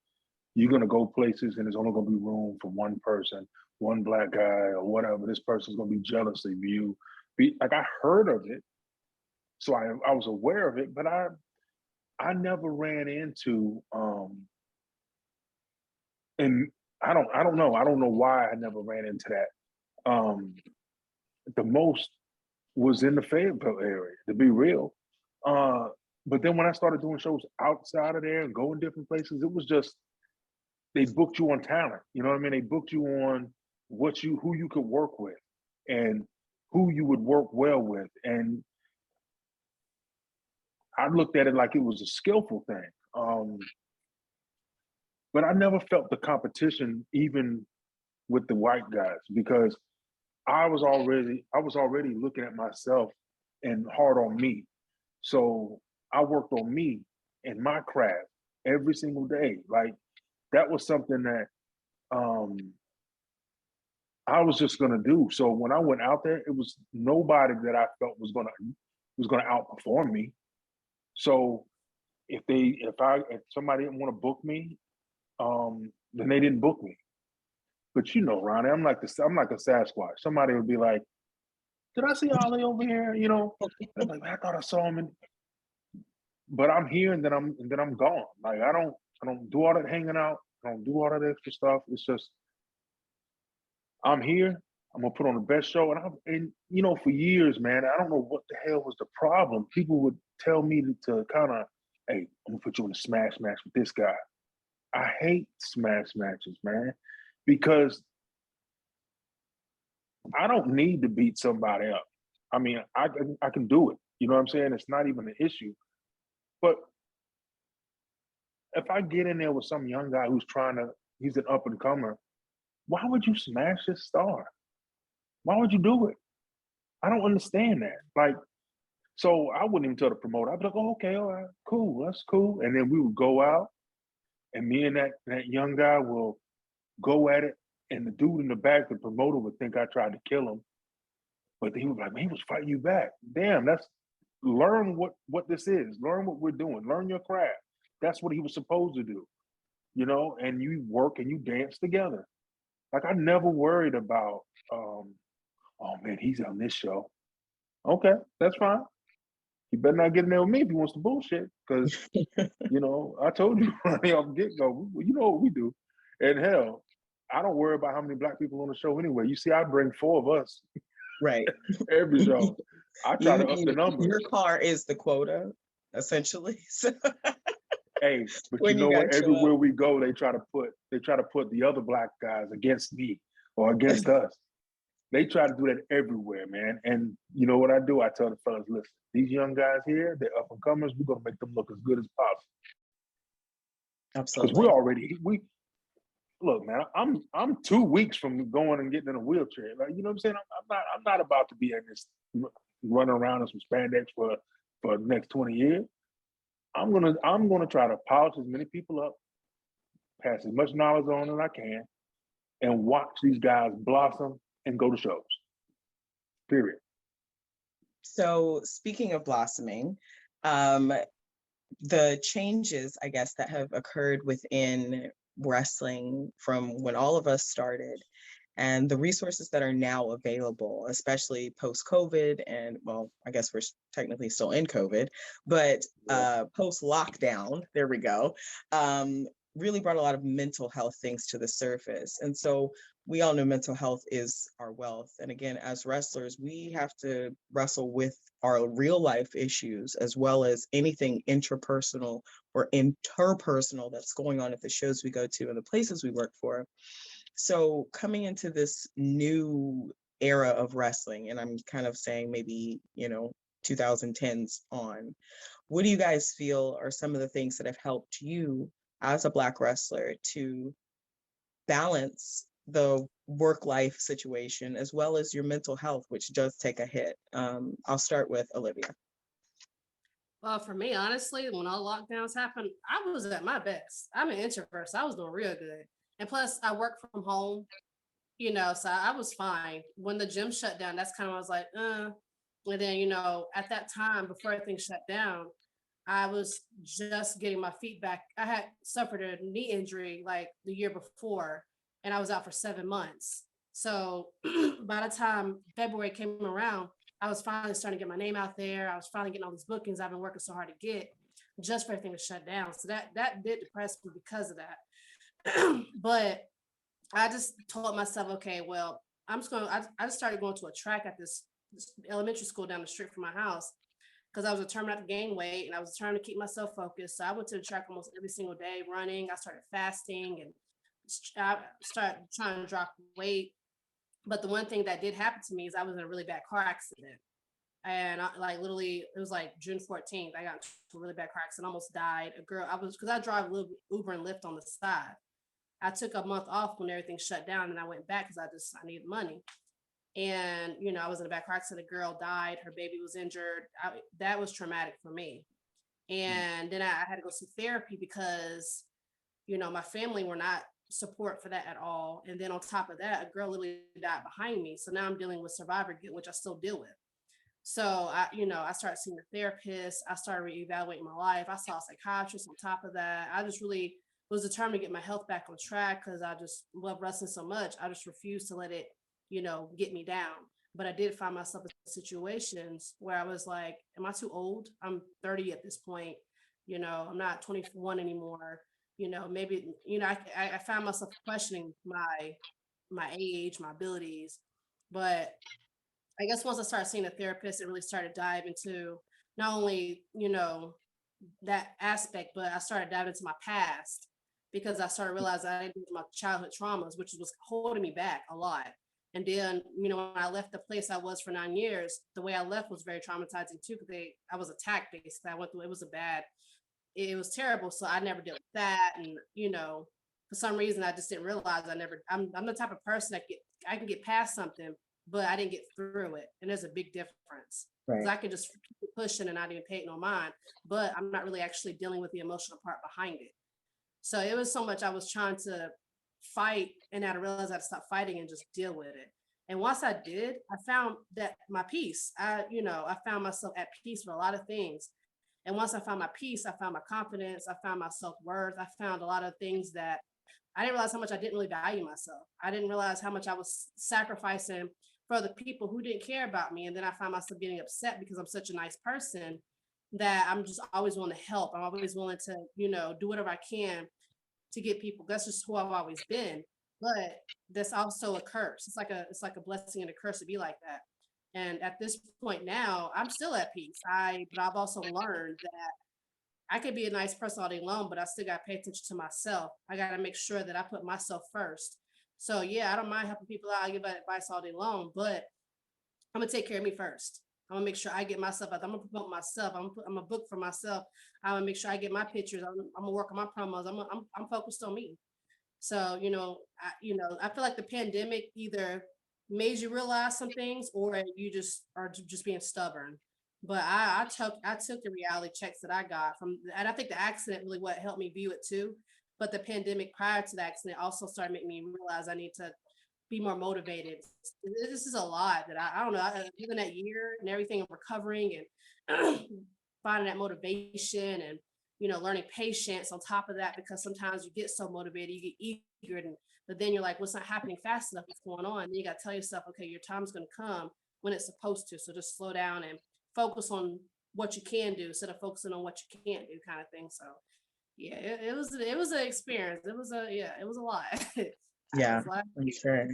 you're gonna go places and there's only gonna be room for one person, one Black guy or whatever. This person's gonna be jealous of you. Like, I heard of it, so I was aware of it, but I never ran into and I don't know why I never ran into that. The most was in the Fayetteville area, to be real. But then when I started doing shows outside of there and going different places, it was just they booked you on talent. You know what I mean? They booked you on who you could work with and who you would work well with. And I looked at it like it was a skillful thing. But I never felt the competition even with the white guys because I was already looking at myself and hard on me. So I worked on me and my craft every single day. Like, that was something that I was just gonna do. So when I went out there, it was nobody that I felt was gonna outperform me. So if somebody didn't want to book me, then they didn't book me. But Ronnie, I'm like a Sasquatch. Somebody would be like, "Did I see Ollie over here?" I'm like, "Man, I thought I saw him." But I'm here, and then I'm gone. Like, I don't do all that hanging out. I don't do all that extra stuff. It's just I'm here. I'm gonna put on the best show. And you know, for years, man, I don't know what the hell was the problem. People would tell me to kind of, hey, I'm gonna put you in a smash match with this guy. I hate smash matches, man, because I don't need to beat somebody up. I mean, I can do it. You know what I'm saying? It's not even an issue. But if I get in there with some young guy he's an up and comer, why would you smash his star? Why would you do it? I don't understand that. Like, so I wouldn't even tell the promoter. I'd be like, oh, okay, all right, cool, that's cool. And then we would go out, and me and that young guy will go at it. And the dude in the back, the promoter, would think I tried to kill him. But he was like, man, he was fighting you back. Damn, learn what this is. Learn what we're doing. Learn your craft. That's what he was supposed to do, you know, and you work and you dance together. Like, I never worried about, oh man, he's on this show. Okay, that's fine. He better not get in there with me if he wants to bullshit. Because, you know, I told you right off the get-go, you know what we do. And hell, I don't worry about how many black people on the show anyway. You see, I bring 4 of us Right. every show. I try to up the numbers. Your car is the quota, essentially. So hey, but when you know you what? guys show Everywhere up. we go, they try to put the other black guys against me or against us. They try to do that everywhere, man. And you know what I do? I tell the fellas, listen, these young guys here, they're up and comers. We're gonna make them look as good as possible. Because Absolutely. we look, man. I'm 2 weeks from going and getting in a wheelchair. Like, you know what I'm saying? I'm not about to be in this running around in some spandex for the next 20 years. I'm gonna try to polish as many people up, pass as much knowledge on as I can, and watch these guys blossom and go to shows. Period. So speaking of blossoming, the changes, I guess, that have occurred within wrestling from when all of us started and the resources that are now available, especially post-COVID, and well, I guess we're technically still in COVID, but post-lockdown, there we go, really brought a lot of mental health things to the surface. And so we all know mental health is our wealth. And again, as wrestlers, we have to wrestle with our real life issues as well as anything intrapersonal or interpersonal that's going on at the shows we go to and the places we work for. So coming into this new era of wrestling, and I'm kind of saying maybe, 2010s on, what do you guys feel are some of the things that have helped you as a Black wrestler to balance the work-life situation as well as your mental health, which does take a hit? I'll start with Olivia. Well, for me, honestly, when all lockdowns happened, I was at my best. I'm an introvert, so I was doing real good. And plus, I work from home, so I was fine. When the gym shut down, that's kind of, I was like, And then, at that time, before everything shut down, I was just getting my feet back. I had suffered a knee injury like the year before, and I was out for 7 months. So by the time February came around, I was finally starting to get my name out there. I was finally getting all these bookings I've been working so hard to get just for everything to shut down. So that did depress me because of that. But I just told myself, okay, well, I just started going to a track at this elementary school down the street from my house because I was determined not to gain weight and I was determined to keep myself focused. So I went to the track almost every single day running. I started fasting and I started trying to drop weight. But the one thing that did happen to me is I was in a really bad car accident. And literally, it was like June 14th. I got into a really bad car accident, almost died. Because I drive a little Uber and Lyft on the side. I took a month off when everything shut down and I went back because I needed money. And, I was in a bad car accident. A girl died. Her baby was injured. That was traumatic for me. And then I had to go see therapy because, my family were not support for that at all. And then on top of that, a girl literally died behind me. So now I'm dealing with survivor guilt, which I still deal with. So I started seeing a therapist. I started reevaluating my life. I saw a psychiatrist on top of that. I just really was determined to get my health back on track because I just love wrestling so much. I just refused to let it, get me down. But I did find myself in situations where I was like, am I too old? I'm 30 at this point. I'm not 21 anymore. Maybe, I found myself questioning my age, my abilities. But I guess once I started seeing a therapist, it really started to dive into not only, that aspect, but I started diving into my past because I started realizing I didn't do my childhood traumas, which was holding me back a lot. And then, when I left the place I was for 9 years, the way I left was very traumatizing too, because I was attacked basically. I went through, it was terrible. So I never dealt with that. And, for some reason I just didn't realize I'm the type of person I can get past something, but I didn't get through it. And there's a big difference. Because Right. I could just keep pushing and not even pay it no mind, but I'm not really actually dealing with the emotional part behind it. So it was so much I was trying to fight, and I realized I had to stop fighting and just deal with it. And once I did, I found that my peace. I found myself at peace with a lot of things. And once I found my peace, I found my confidence, I found my self-worth, I found a lot of things that I didn't realize how much I didn't really value myself. I didn't realize how much I was sacrificing for other people who didn't care about me. And then I found myself getting upset because I'm such a nice person that I'm just always willing to help. I'm always willing to, do whatever I can to get people. That's just who I've always been. But that's also a curse. It's like a blessing and a curse to be like that. And at this point now, I'm still at peace. But I've also learned that I could be a nice person all day long, but I still got to pay attention to myself. I got to make sure that I put myself first. So yeah, I don't mind helping people out. I give advice all day long, but I'm gonna take care of me first. I'm gonna make sure I get myself out. I'm gonna promote myself. I'm a book for myself. I'm gonna make sure I get my pictures. I'm gonna work on my promos. I'm focused on me. So I feel like the pandemic either made you realize some things, or you just are just being stubborn. But I took the reality checks that I got from, and I think the accident really what helped me view it too. But the pandemic prior to the accident also started making me realize I need to be more motivated. This is a lot that I don't know. Even that year and everything, recovering and finding that motivation and learning patience on top of that, because sometimes you get so motivated, you get eager, but then you're like, what's not happening fast enough? What's going on? And then you got to tell yourself, okay, your time's going to come when it's supposed to. So just slow down and focus on what you can do instead of focusing on what you can't do, kind of thing. So yeah, it was an experience. It was a lot. Yeah, It's a lot. I'm sure.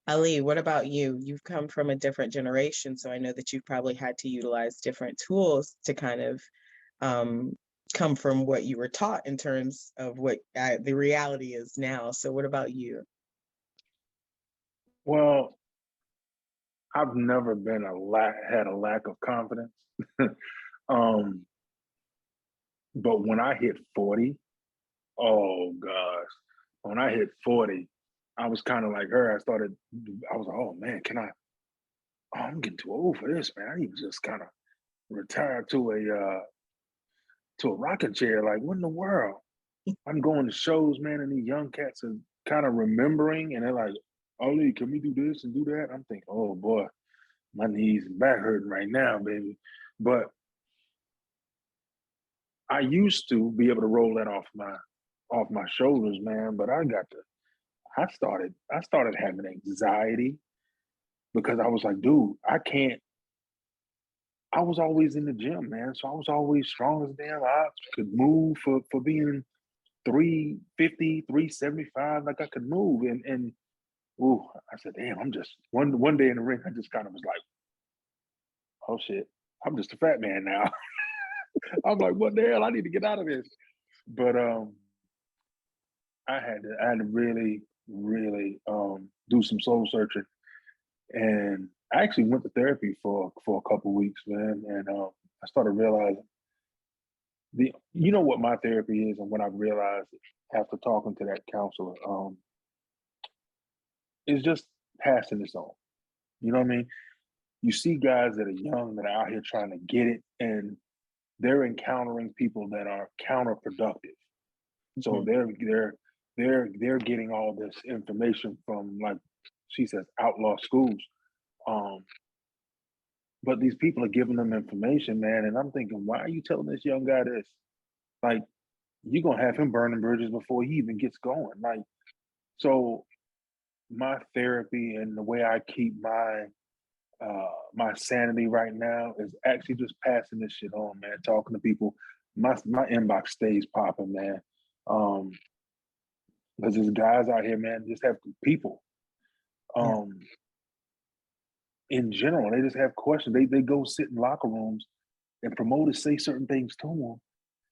Ali, what about you? You've come from a different generation, so I know that you've probably had to utilize different tools to kind of um, come from what you were taught in terms of what the reality is now. So what about you? Well, I've never been had a lack of confidence. um, but when I hit 40, oh gosh, when I hit 40, I was kind of like her. I was like, oh man, I'm getting too old for this, man. I need to just kind of retire to a rocking chair. Like, what in the world? I'm going to shows, man, and these young cats are kind of remembering, and they're like, "Ollie, can we do this and do that?" I'm thinking, "Oh boy, my knees and back hurting right now, baby." But I used to be able to roll that off my shoulders, man. But I started having anxiety because I was like, dude, I can't. I was always in the gym, man. So I was always strong as damn. I could move for being 350, 375. Like I could move. And ooh, I said, damn, I'm just one day in the ring, I just kind of was like, oh shit, I'm just a fat man now. I'm like, what the hell? I need to get out of this. But I had to really, really do some soul searching. And I actually went to therapy for a couple weeks, man. And I started realizing you know what my therapy is, and what I've realized after talking to that counselor, is just passing this on. You know what I mean? You see guys that are young that are out here trying to get it, and they're encountering people that are counterproductive. So Mhm. they're getting all this information from, like she says, outlaw schools. Um, but these people are giving them information, man, and I'm thinking, why are you telling this young guy this? Like, you're gonna have him burning bridges before he even gets going. Like, so my therapy and the way I keep my sanity right now is actually just passing this shit on, man. Talking to people, my inbox stays popping, man. Because there's guys out here, man, just have people. Yeah. Um, in general, they just have questions. They go sit in locker rooms and promoters say certain things to them.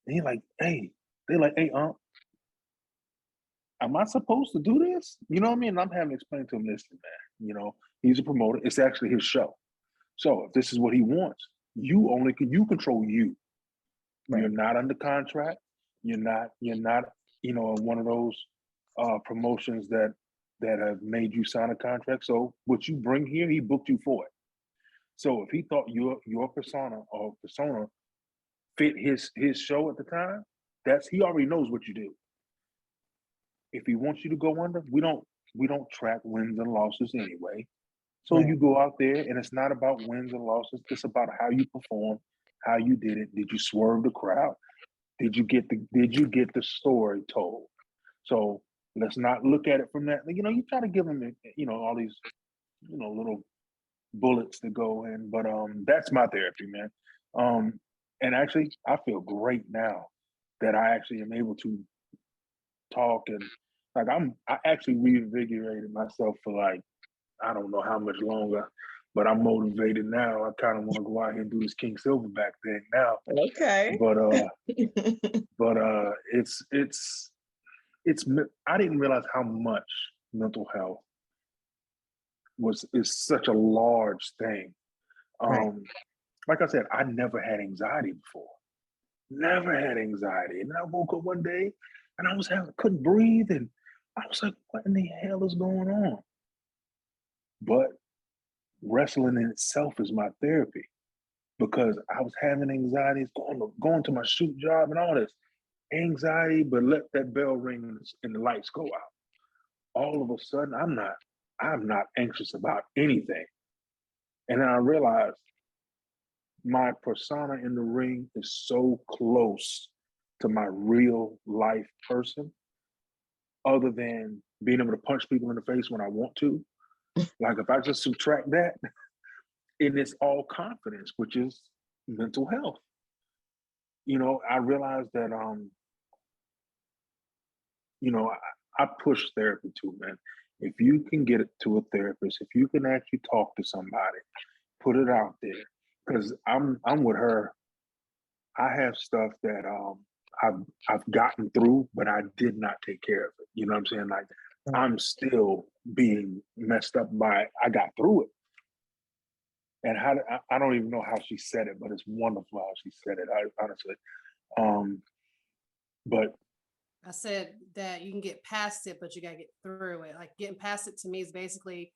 And he's like, hey, am I supposed to do this? You know what I mean? And I'm having to explain to him, listen, man, he's a promoter. It's actually his show. So if this is what he wants, you control you. Right. You're not under contract. You're not, one of those promotions that have made you sign a contract. So what you bring here, he booked you for it. So if he thought your persona fit his show at the time, he already knows what you do. If he wants you to go under, we don't track wins and losses anyway. So right. You go out there, and it's not about wins and losses. It's about how you perform, how you did it. Did you swerve the crowd? Did you get the story told? So let's not look at it from that. You try to give them, all these, little bullets to go in. But that's my therapy, man. And actually, I feel great now that I actually am able to talk, and I actually reinvigorated myself for I don't know how much longer, but I'm motivated now. I kind of want to go out here and do this King Silverback thing now. Okay. But it's I didn't realize how much mental health is such a large thing. Right. Like I said, I never had anxiety before. Never had anxiety. And then I woke up one day and couldn't breathe, and I was like, what in the hell is going on? But wrestling in itself is my therapy, because I was having anxieties going to my shoot job and all this anxiety, but let that bell ring and the lights go out. All of a sudden, I'm not anxious about anything. And then I realized my persona in the ring is so close to my real life person, other than being able to punch people in the face when I want to. Like if I just subtract that, and it's all confidence, which is mental health. I realized that, I push therapy too, man. If you can get it to a therapist, if you can actually talk to somebody, put it out there. Because I'm with her. I have stuff that I've gotten through, but I did not take care of it. You know what I'm saying? Like I'm still being messed up by it. I got through it. And I don't even know how she said it, but it's wonderful how she said it, honestly. But I said that you can get past it, but you got to get through it. Like getting past it to me is basically,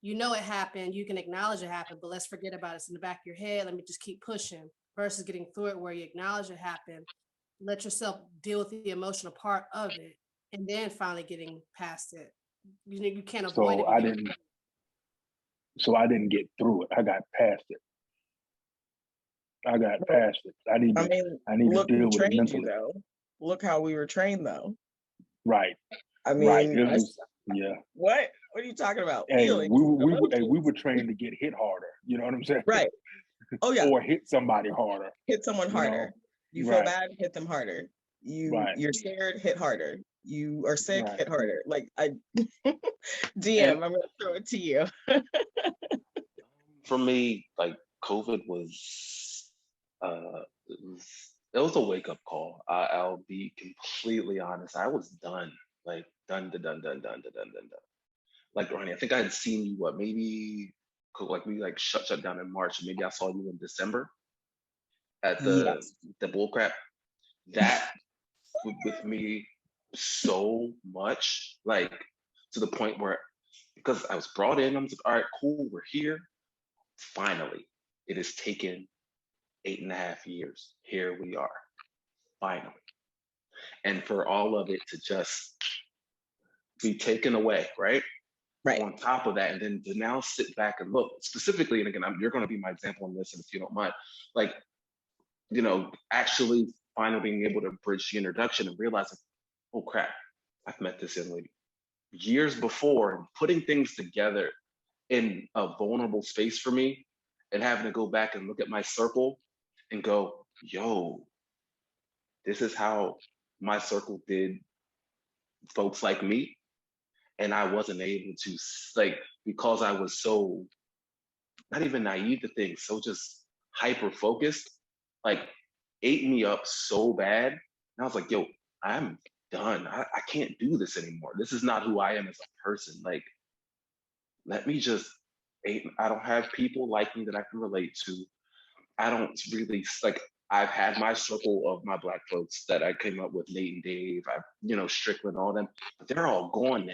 it happened, you can acknowledge it happened, but let's forget about it. It's in the back of your head. Let me just keep pushing, versus getting through it where you acknowledge it happened, let yourself deal with the emotional part of it, and then finally getting past it. You can't avoid it. So I didn't get through it. I got past it. I got past it. I need to deal with it mentally. Look how we were trained, though. Right. I mean, right. It was, yeah. What are you talking about? Hey, we were trained to get hit harder. You know what I'm saying? Right. Oh yeah. Or hit somebody harder. Hit someone harder. You feel bad, hit them harder. You're scared, hit harder. You are sick, hit harder. Like DM, I'm gonna throw it to you. For me, like COVID was it was a wake-up call. I'll be completely honest. I was done. Like done. Like Roni, I think I had seen you maybe shut down in March. Maybe I saw you in December at the bullcrap. That with me so much, like to the point where, because I was brought in, I'm like, all right, cool, we're here. Finally, it has taken 8.5 years. Here we are, finally. And for all of it to just be taken away, right? Right. On top of that, and then to now sit back and look specifically, and again, you're going to be my example in this, and if you don't mind, like, actually finally being able to bridge the introduction and realizing, oh crap, I've met this young lady years before, and putting things together in a vulnerable space for me, and having to go back and look at my circle and go, yo, this is how my circle did folks like me. And I wasn't able to, because I was so not even naive to things, so just hyper focused, like ate me up so bad. And I was like, yo, I'm done. I can't do this anymore. This is not who I am as a person. Like, let me just, I don't have people like me that I can relate to. I don't really, like, I've had my circle of my Black folks that I came up with, Nate and Dave, Strickland, all them, but they're all gone now.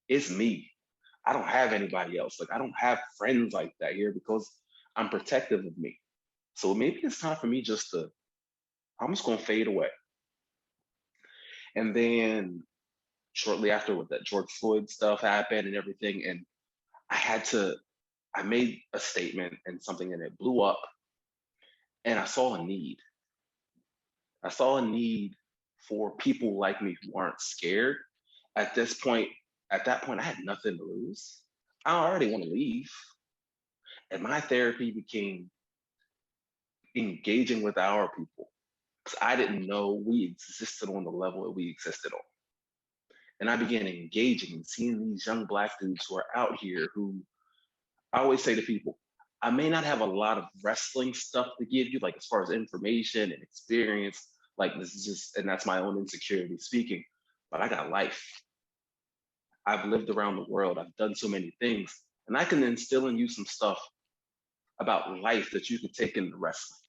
It's me. I don't have anybody else. Like, I don't have friends like that here because I'm protective of me. So maybe it's time for me I'm just gonna fade away. And then shortly after with that George Floyd stuff happened and everything, and I made a statement and something and it blew up, and I saw a need. I saw a need for people like me who aren't scared. At that point, I had nothing to lose. I already want to leave. And my therapy became engaging with our people. Because I didn't know we existed on the level that we existed on. And I began engaging and seeing these young Black dudes who are out here who I always say to people, I may not have a lot of wrestling stuff to give you, like as far as information and experience, like this is just, and that's my own insecurity speaking, but I got life. I've lived around the world. I've done so many things, and I can instill in you some stuff about life that you can take into wrestling.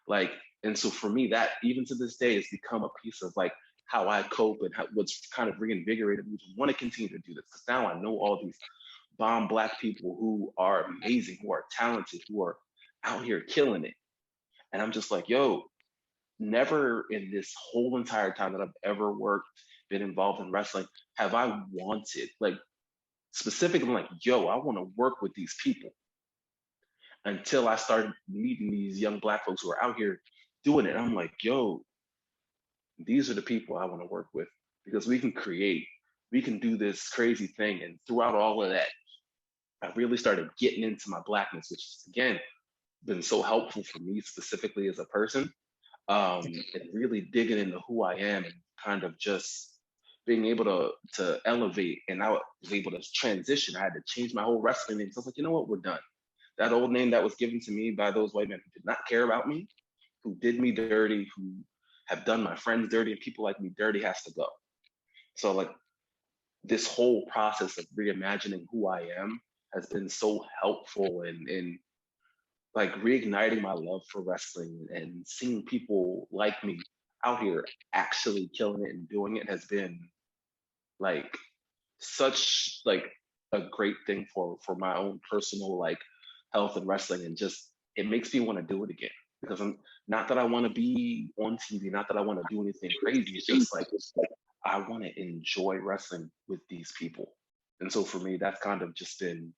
Like, and so for me, that even to this day has become a piece of like how I cope and what's kind of reinvigorated me to want to continue to do this. Because now I know all these bomb Black people who are amazing, who are talented, who are out here killing it. And I'm just like, yo, never in this whole entire time that I've ever worked, been involved in wrestling, have I wanted, like specifically like, yo, I want to work with these people, until I started meeting these young Black folks who are out here doing it. I'm like, yo, these are the people I want to work with, because we can create, we can do this crazy thing. And throughout all of that, I really started getting into my Blackness, which has, again, been so helpful for me specifically as a person, and really digging into who I am and kind of just being able to elevate. And I was able to transition. I had to change my whole wrestling name. So I was like, you know what, we're done. That old name that was given to me by those white men who did not care about me, who did me dirty, who have done my friends dirty and people like me dirty, has to go. So like this whole process of reimagining who I am has been so helpful in like reigniting my love for wrestling, and seeing people like me out here actually killing it and doing it has been like such like a great thing for my own personal like health and wrestling. And just it makes me want to do it again, because I'm not that I want to be on TV, not that I want to do anything crazy. It's just like I want to enjoy wrestling with these people. And so for me, that's kind of just been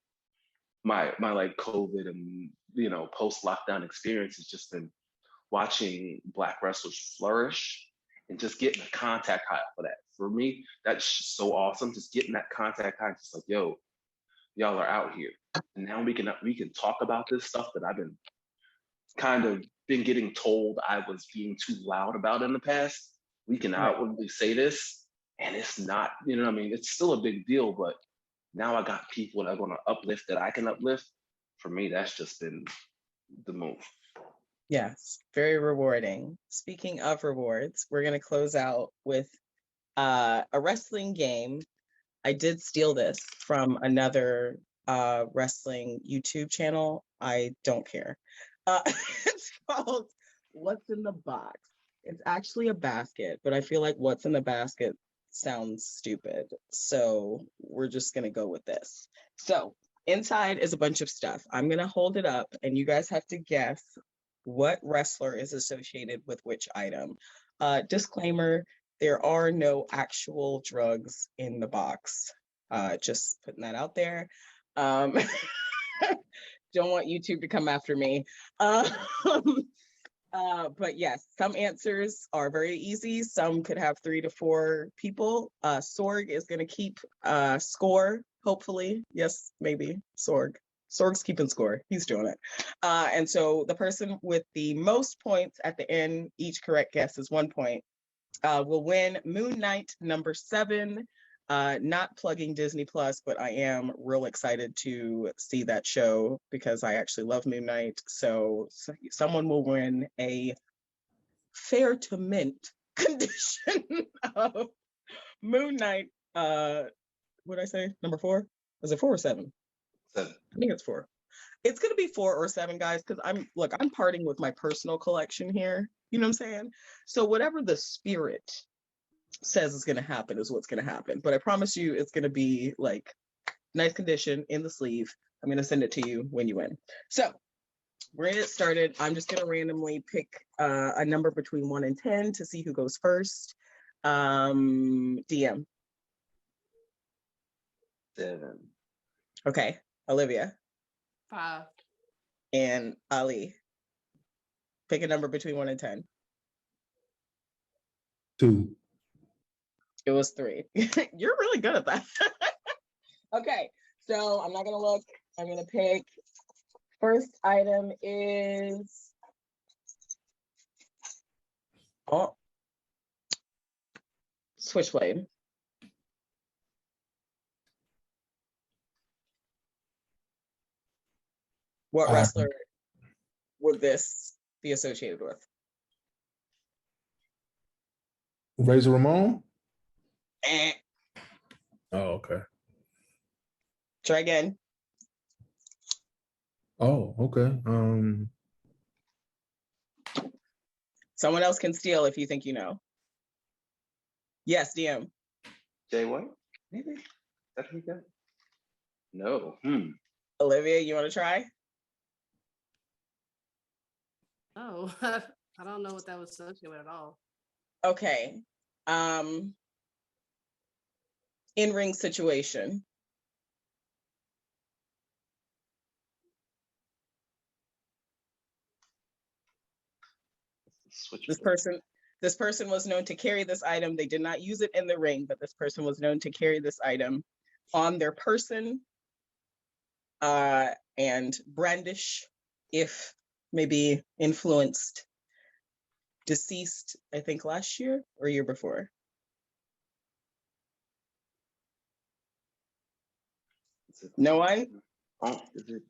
my like COVID and post lockdown experience has just been watching Black wrestlers flourish and just getting a contact high for that. For me, that's so awesome. Just getting that contact high, just like, yo, y'all are out here. And now we can talk about this stuff that I've been kind of been getting told I was being too loud about in the past. We can outwardly say this, and it's not, it's still a big deal, but now I got people that are going to uplift that I can uplift. For me, that's just been the move. Yes, very rewarding. Speaking of rewards, we're going to close out with a wrestling game. I did steal this from another wrestling YouTube channel. I don't care. It's called What's in the Box. It's actually a basket, but I feel like what's in the basket sounds stupid. So we're just going to go with this. So inside is a bunch of stuff. I'm going to hold it up and you guys have to guess what wrestler is associated with which item. Disclaimer, there are no actual drugs in the box. Just putting that out there. Don't want YouTube to come after me. But yes, some answers are very easy. Some could have 3 to 4 people. Sorg is going to keep score, hopefully. Yes, maybe. Sorg's keeping score. He's doing it. And so the person with the most points at the end, each correct guess is 1 point, will win Moon Knight number 7. Not plugging Disney Plus, but I am real excited to see that show because I actually love Moon Knight. So someone will win a fair to mint condition of Moon Knight. What did I say? Number 4? Was it 4 or 7? 7. I think it's 4. It's gonna be 4 or 7, guys, because I'm parting with my personal collection here. You know what I'm saying? So whatever the spirit says is gonna happen is what's gonna happen. But I promise you it's gonna be like nice condition in the sleeve. I'm gonna send it to you when you win. So we're gonna get started. I'm just gonna randomly pick a number between 1 and 10 to see who goes first. DM. 7. Okay. Olivia 5. and Ali. Pick a number between 1 and 10. 2. It was 3. You're really good at that. Okay, so I'm not gonna look. I'm gonna pick. First item is Switchblade. What wrestler would this be associated with? Razor Ramon? Eh. Oh, okay. Try again. Oh, okay. Someone else can steal if you think you know. Yes, DM. Jay White? Maybe? That can be good. No. Olivia, you want to try? Oh, I don't know what that was associated with at all. Okay. In-ring situation. This person was known to carry this item. They did not use it in the ring, but this person was known to carry this item on their person and brandish, if maybe influenced, deceased, I think last year or year before. No one? Oh, is it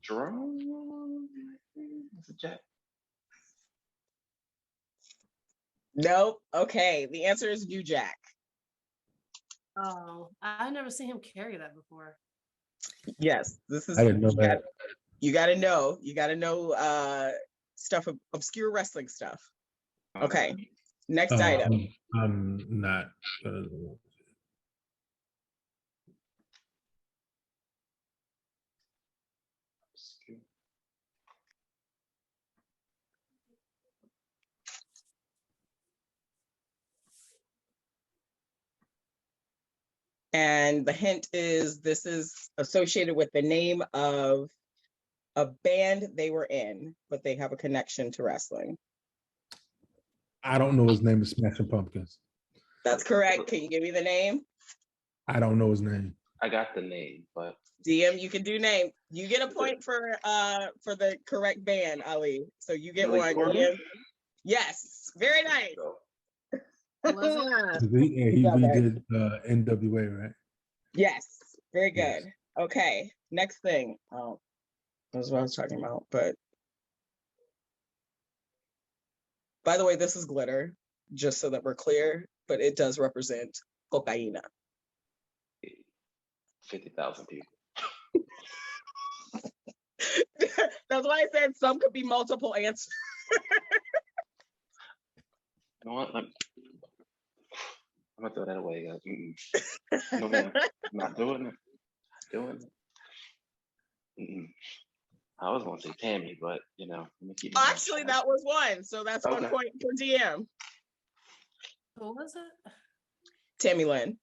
Jerome? Is it Jack? Nope. Okay. The answer is New Jack. Oh, I've never seen him carry that before. Yes, this is. I didn't know that. You gotta know. You gotta know stuff, obscure wrestling stuff. Okay. Next item. I'm not. And the hint is this is associated with the name of a band they were in, but they have a connection to wrestling. I don't know his name is Smashing Pumpkins. That's correct. Can you give me the name? I don't know his name. I got the name, but DM, you can do name. You get a point for the correct band, Ali. So you get Billy one. Corgan? DM. Yes, very nice. He redid NWA, right? Yes, very good. Yes. Okay, next thing. Oh, that's what I was talking about. But by the way, this is glitter, just so that we're clear, but it does represent cocaína. 50,000 people. That's why I said some could be multiple answers. You know what? I'm gonna throw that away, guys. No, man. I'm not doing it. Not doing it. I was gonna say Tammy, but you know, let me keep Actually, that was one, so that's Okay. 1 point for DM. What was it? Tammy Lynn.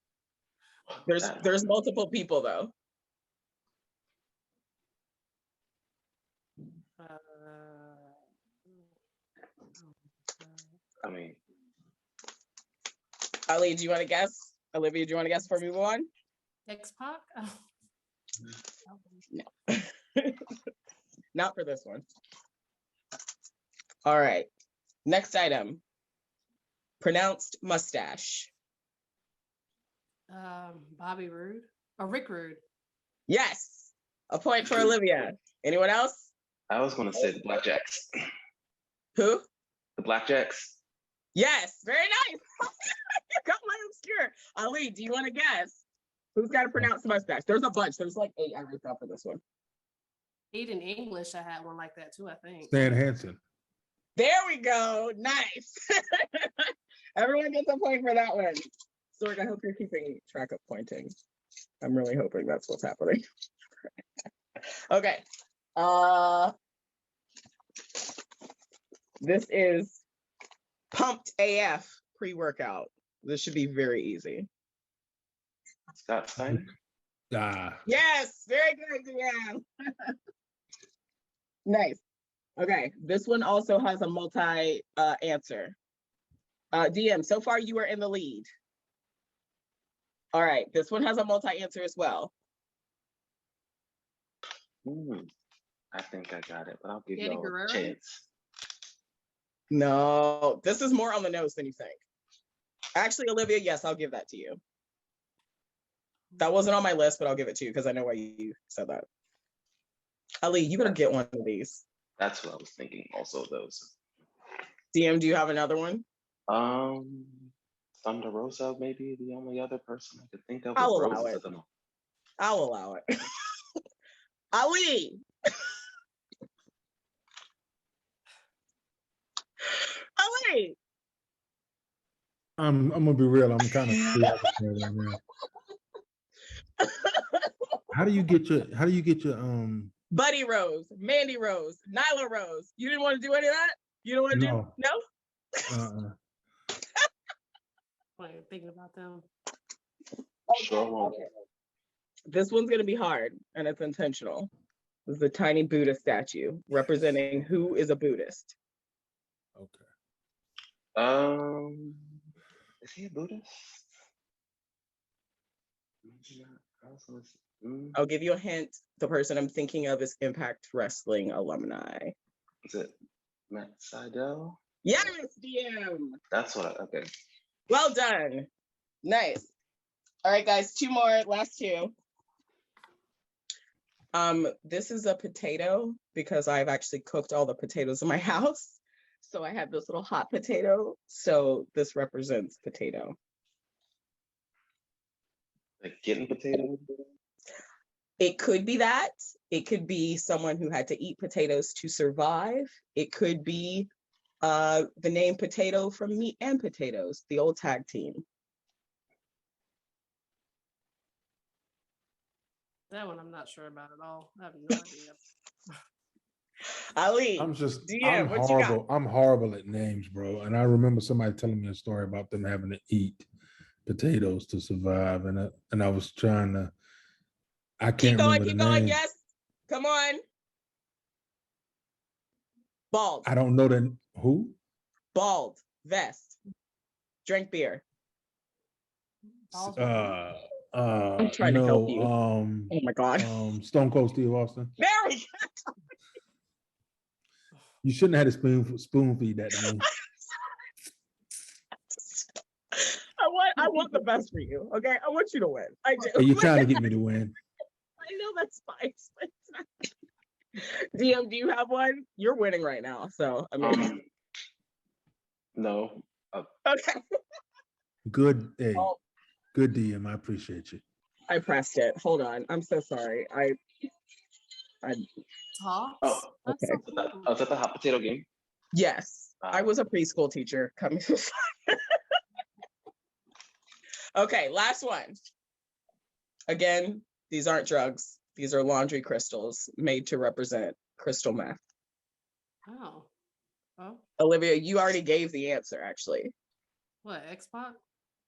There's multiple people though. I mean, Ali, do you want to guess? Olivia, do you want to guess before we move on? X-Pac? Oh. No. Not for this one. All right. Next item. Pronounced mustache. Bobby Roode or Rick Rude. Yes. A point for Olivia. Anyone else? I was going to say the Blackjacks. Who? The Blackjacks. Yes. Very nice. You got my obscure. Ali, do you want to guess? Who's got to pronounce the mustache? There's a bunch. There's like 8 I wrote down for this one. 8 in English. I had one like that too, I think. Stan Hansen. There we go. Nice. Everyone gets a point for that one. Sorg, I hope you're keeping track of pointing. I'm really hoping that's what's happening. Okay. This is Pumped AF pre-workout. This should be very easy. Scott Steiner. Yes, very good, DM. Nice. Okay, this one also has a multi answer. DM, so far you are in the lead. All right, this one has a multi-answer as well. I think I got it, but I'll give Eddie you a Guerrero? chance. No, this is more on the nose than you think. Actually, Olivia, yes, I'll give that to you. That wasn't on my list, but I'll give it to you because I know why you said that. Ali, you better get one of these. That's what I was thinking. Also, those. DM, do you have another one? Thunder Rosa, maybe the only other person I could think of. I'll with allow roses it. at the moment. I'll allow it. Ali. Ali. I'm gonna be real. I'm kind of right now. How do you get your Buddy Rose, Mandy Rose, Nyla Rose. You didn't want to do any of that? You don't want to do no? Like thinking about them. Sure won't. Okay. This one's gonna be hard and it's intentional. This is a tiny Buddha statue representing who is a Buddhist. Okay. Is he a Buddhist? I'll give you a hint. The person I'm thinking of is Impact Wrestling alumni. Is it Matt Seidel? Yes, DM. That's what okay. Well done. Nice. All right, guys, 2 more, last 2. This is a potato because I've actually cooked all the potatoes in my house. So I have this little hot potato. So this represents potato. Like getting potato? It could be that. It could be someone who had to eat potatoes to survive. It could be the name Potato from Meat and Potatoes, the old tag team. That one I'm not sure about at all. I have no idea. Ali, I'm DM, what you got? I'm horrible at names, bro. And I remember somebody telling me a story about them having to eat potatoes to survive, and I was trying to. I can't remember the name. Yes. Come on. Bald. I don't know the who. Bald. Vest. Drink beer. Balls I'm trying to help you. Oh my God. Stone Cold Steve Austin. There we go. You shouldn't have had to spoon feed that to me. I want the best for you. Okay, I want you to win. I do. You're trying to get me to win. I know that's fine. DM, do you have one? You're winning right now, so I mean. No. Okay. Good. Hey, good DM. I appreciate you. I pressed it. Hold on. I'm so sorry. I Talks? Oh, okay. Was that the hot potato game? Yes. I was a preschool teacher coming to. Okay, last one. Again, these aren't drugs. These are laundry crystals made to represent crystal meth. Oh. Oh. Olivia, you already gave the answer, actually. What, X-Pac?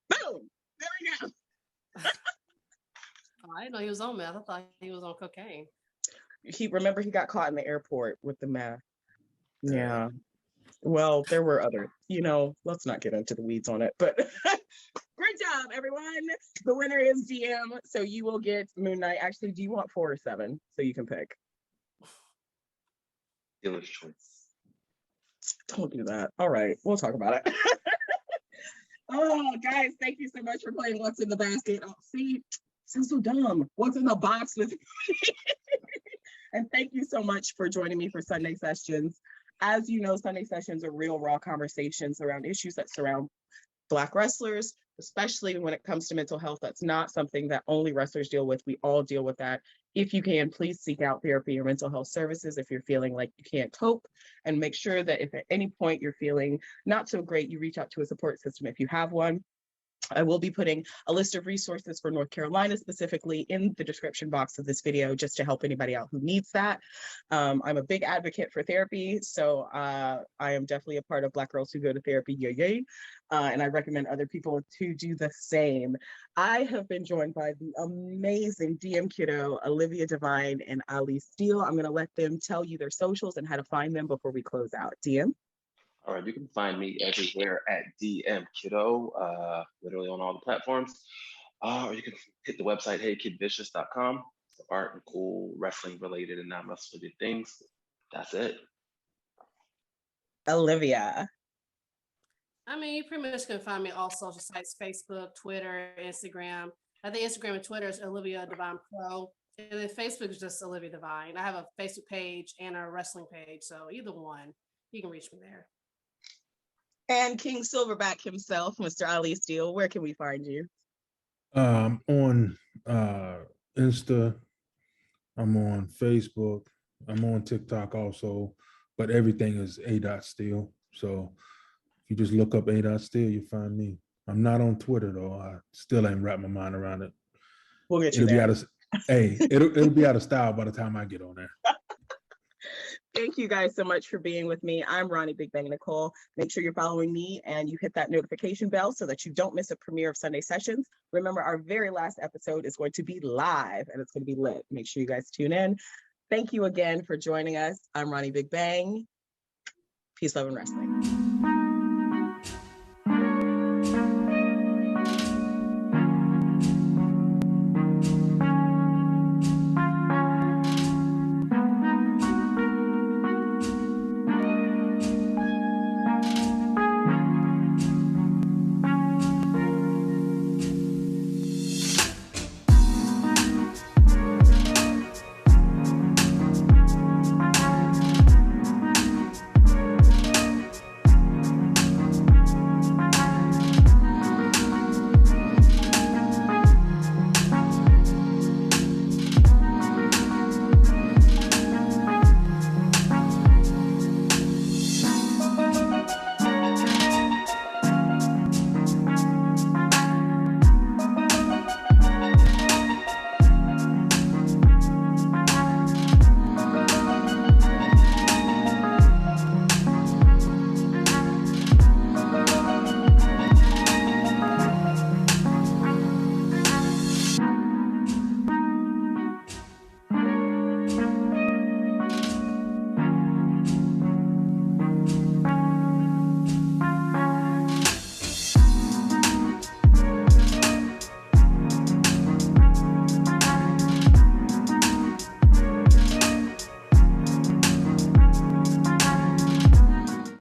Boom! There we go. Oh, I didn't know he was on meth. I thought he was on cocaine. He got caught in the airport with the meth. Yeah. Well, there were other, let's not get into the weeds on it, but great job, everyone. The winner is DM, so you will get Moon Knight. Actually, do you want 4 or 7? So you can pick. Dealer's choice. Don't do that. All right, we'll talk about it. Oh, guys, thank you so much for playing What's in the Basket. Oh, see, sounds so dumb. What's in the box with And thank you so much for joining me for Sunday Sessions. As you know, Sunday Sessions are real raw conversations around issues that surround Black wrestlers, especially when it comes to mental health. That's not something that only wrestlers deal with. We all deal with that. If you can, please seek out therapy or mental health services if you're feeling like you can't cope, and make sure that if at any point you're feeling not so great, you reach out to a support system if you have one. I will be putting a list of resources for North Carolina specifically in the description box of this video, just to help anybody out who needs that. I'm a big advocate for therapy, so I am definitely a part of Black Girls Who Go to Therapy, yay, yay. And I recommend other people to do the same. I have been joined by the amazing DM Kiddeaux, Olivia Devine, and Ali Steele. I'm gonna let them tell you their socials and how to find them before we close out. DM? All right, you can find me everywhere at DM Kiddeaux, literally on all the platforms. Or you can hit the website, heykidvicious.com. So art and cool wrestling related and non-wrestling related things. That's it. Olivia. I mean, you pretty much can find me all social sites, Facebook, Twitter, Instagram. I think Instagram and Twitter is Olivia Devine Pro. And then Facebook is just Olivia Devine. I have a Facebook page and a wrestling page. So either one, you can reach me there. And King Silverback himself, Mr. Ali Steele, where can we find you? On Insta, I'm on Facebook, I'm on TikTok also, but everything is A.Steele. So if you just look up A.Steele, you find me. I'm not on Twitter though. I still ain't wrapped my mind around it. We'll get you It'll there. be out of it'll be out of style by the time I get on there. Thank you guys so much for being with me. I'm Roni Big Bang Nicole. Make sure you're following me and you hit that notification bell so that you don't miss a premiere of Sunday Sessions. Remember, our very last episode is going to be live and it's going to be lit. Make sure you guys tune in. Thank you again for joining us. I'm Roni Big Bang. Peace, love, and wrestling.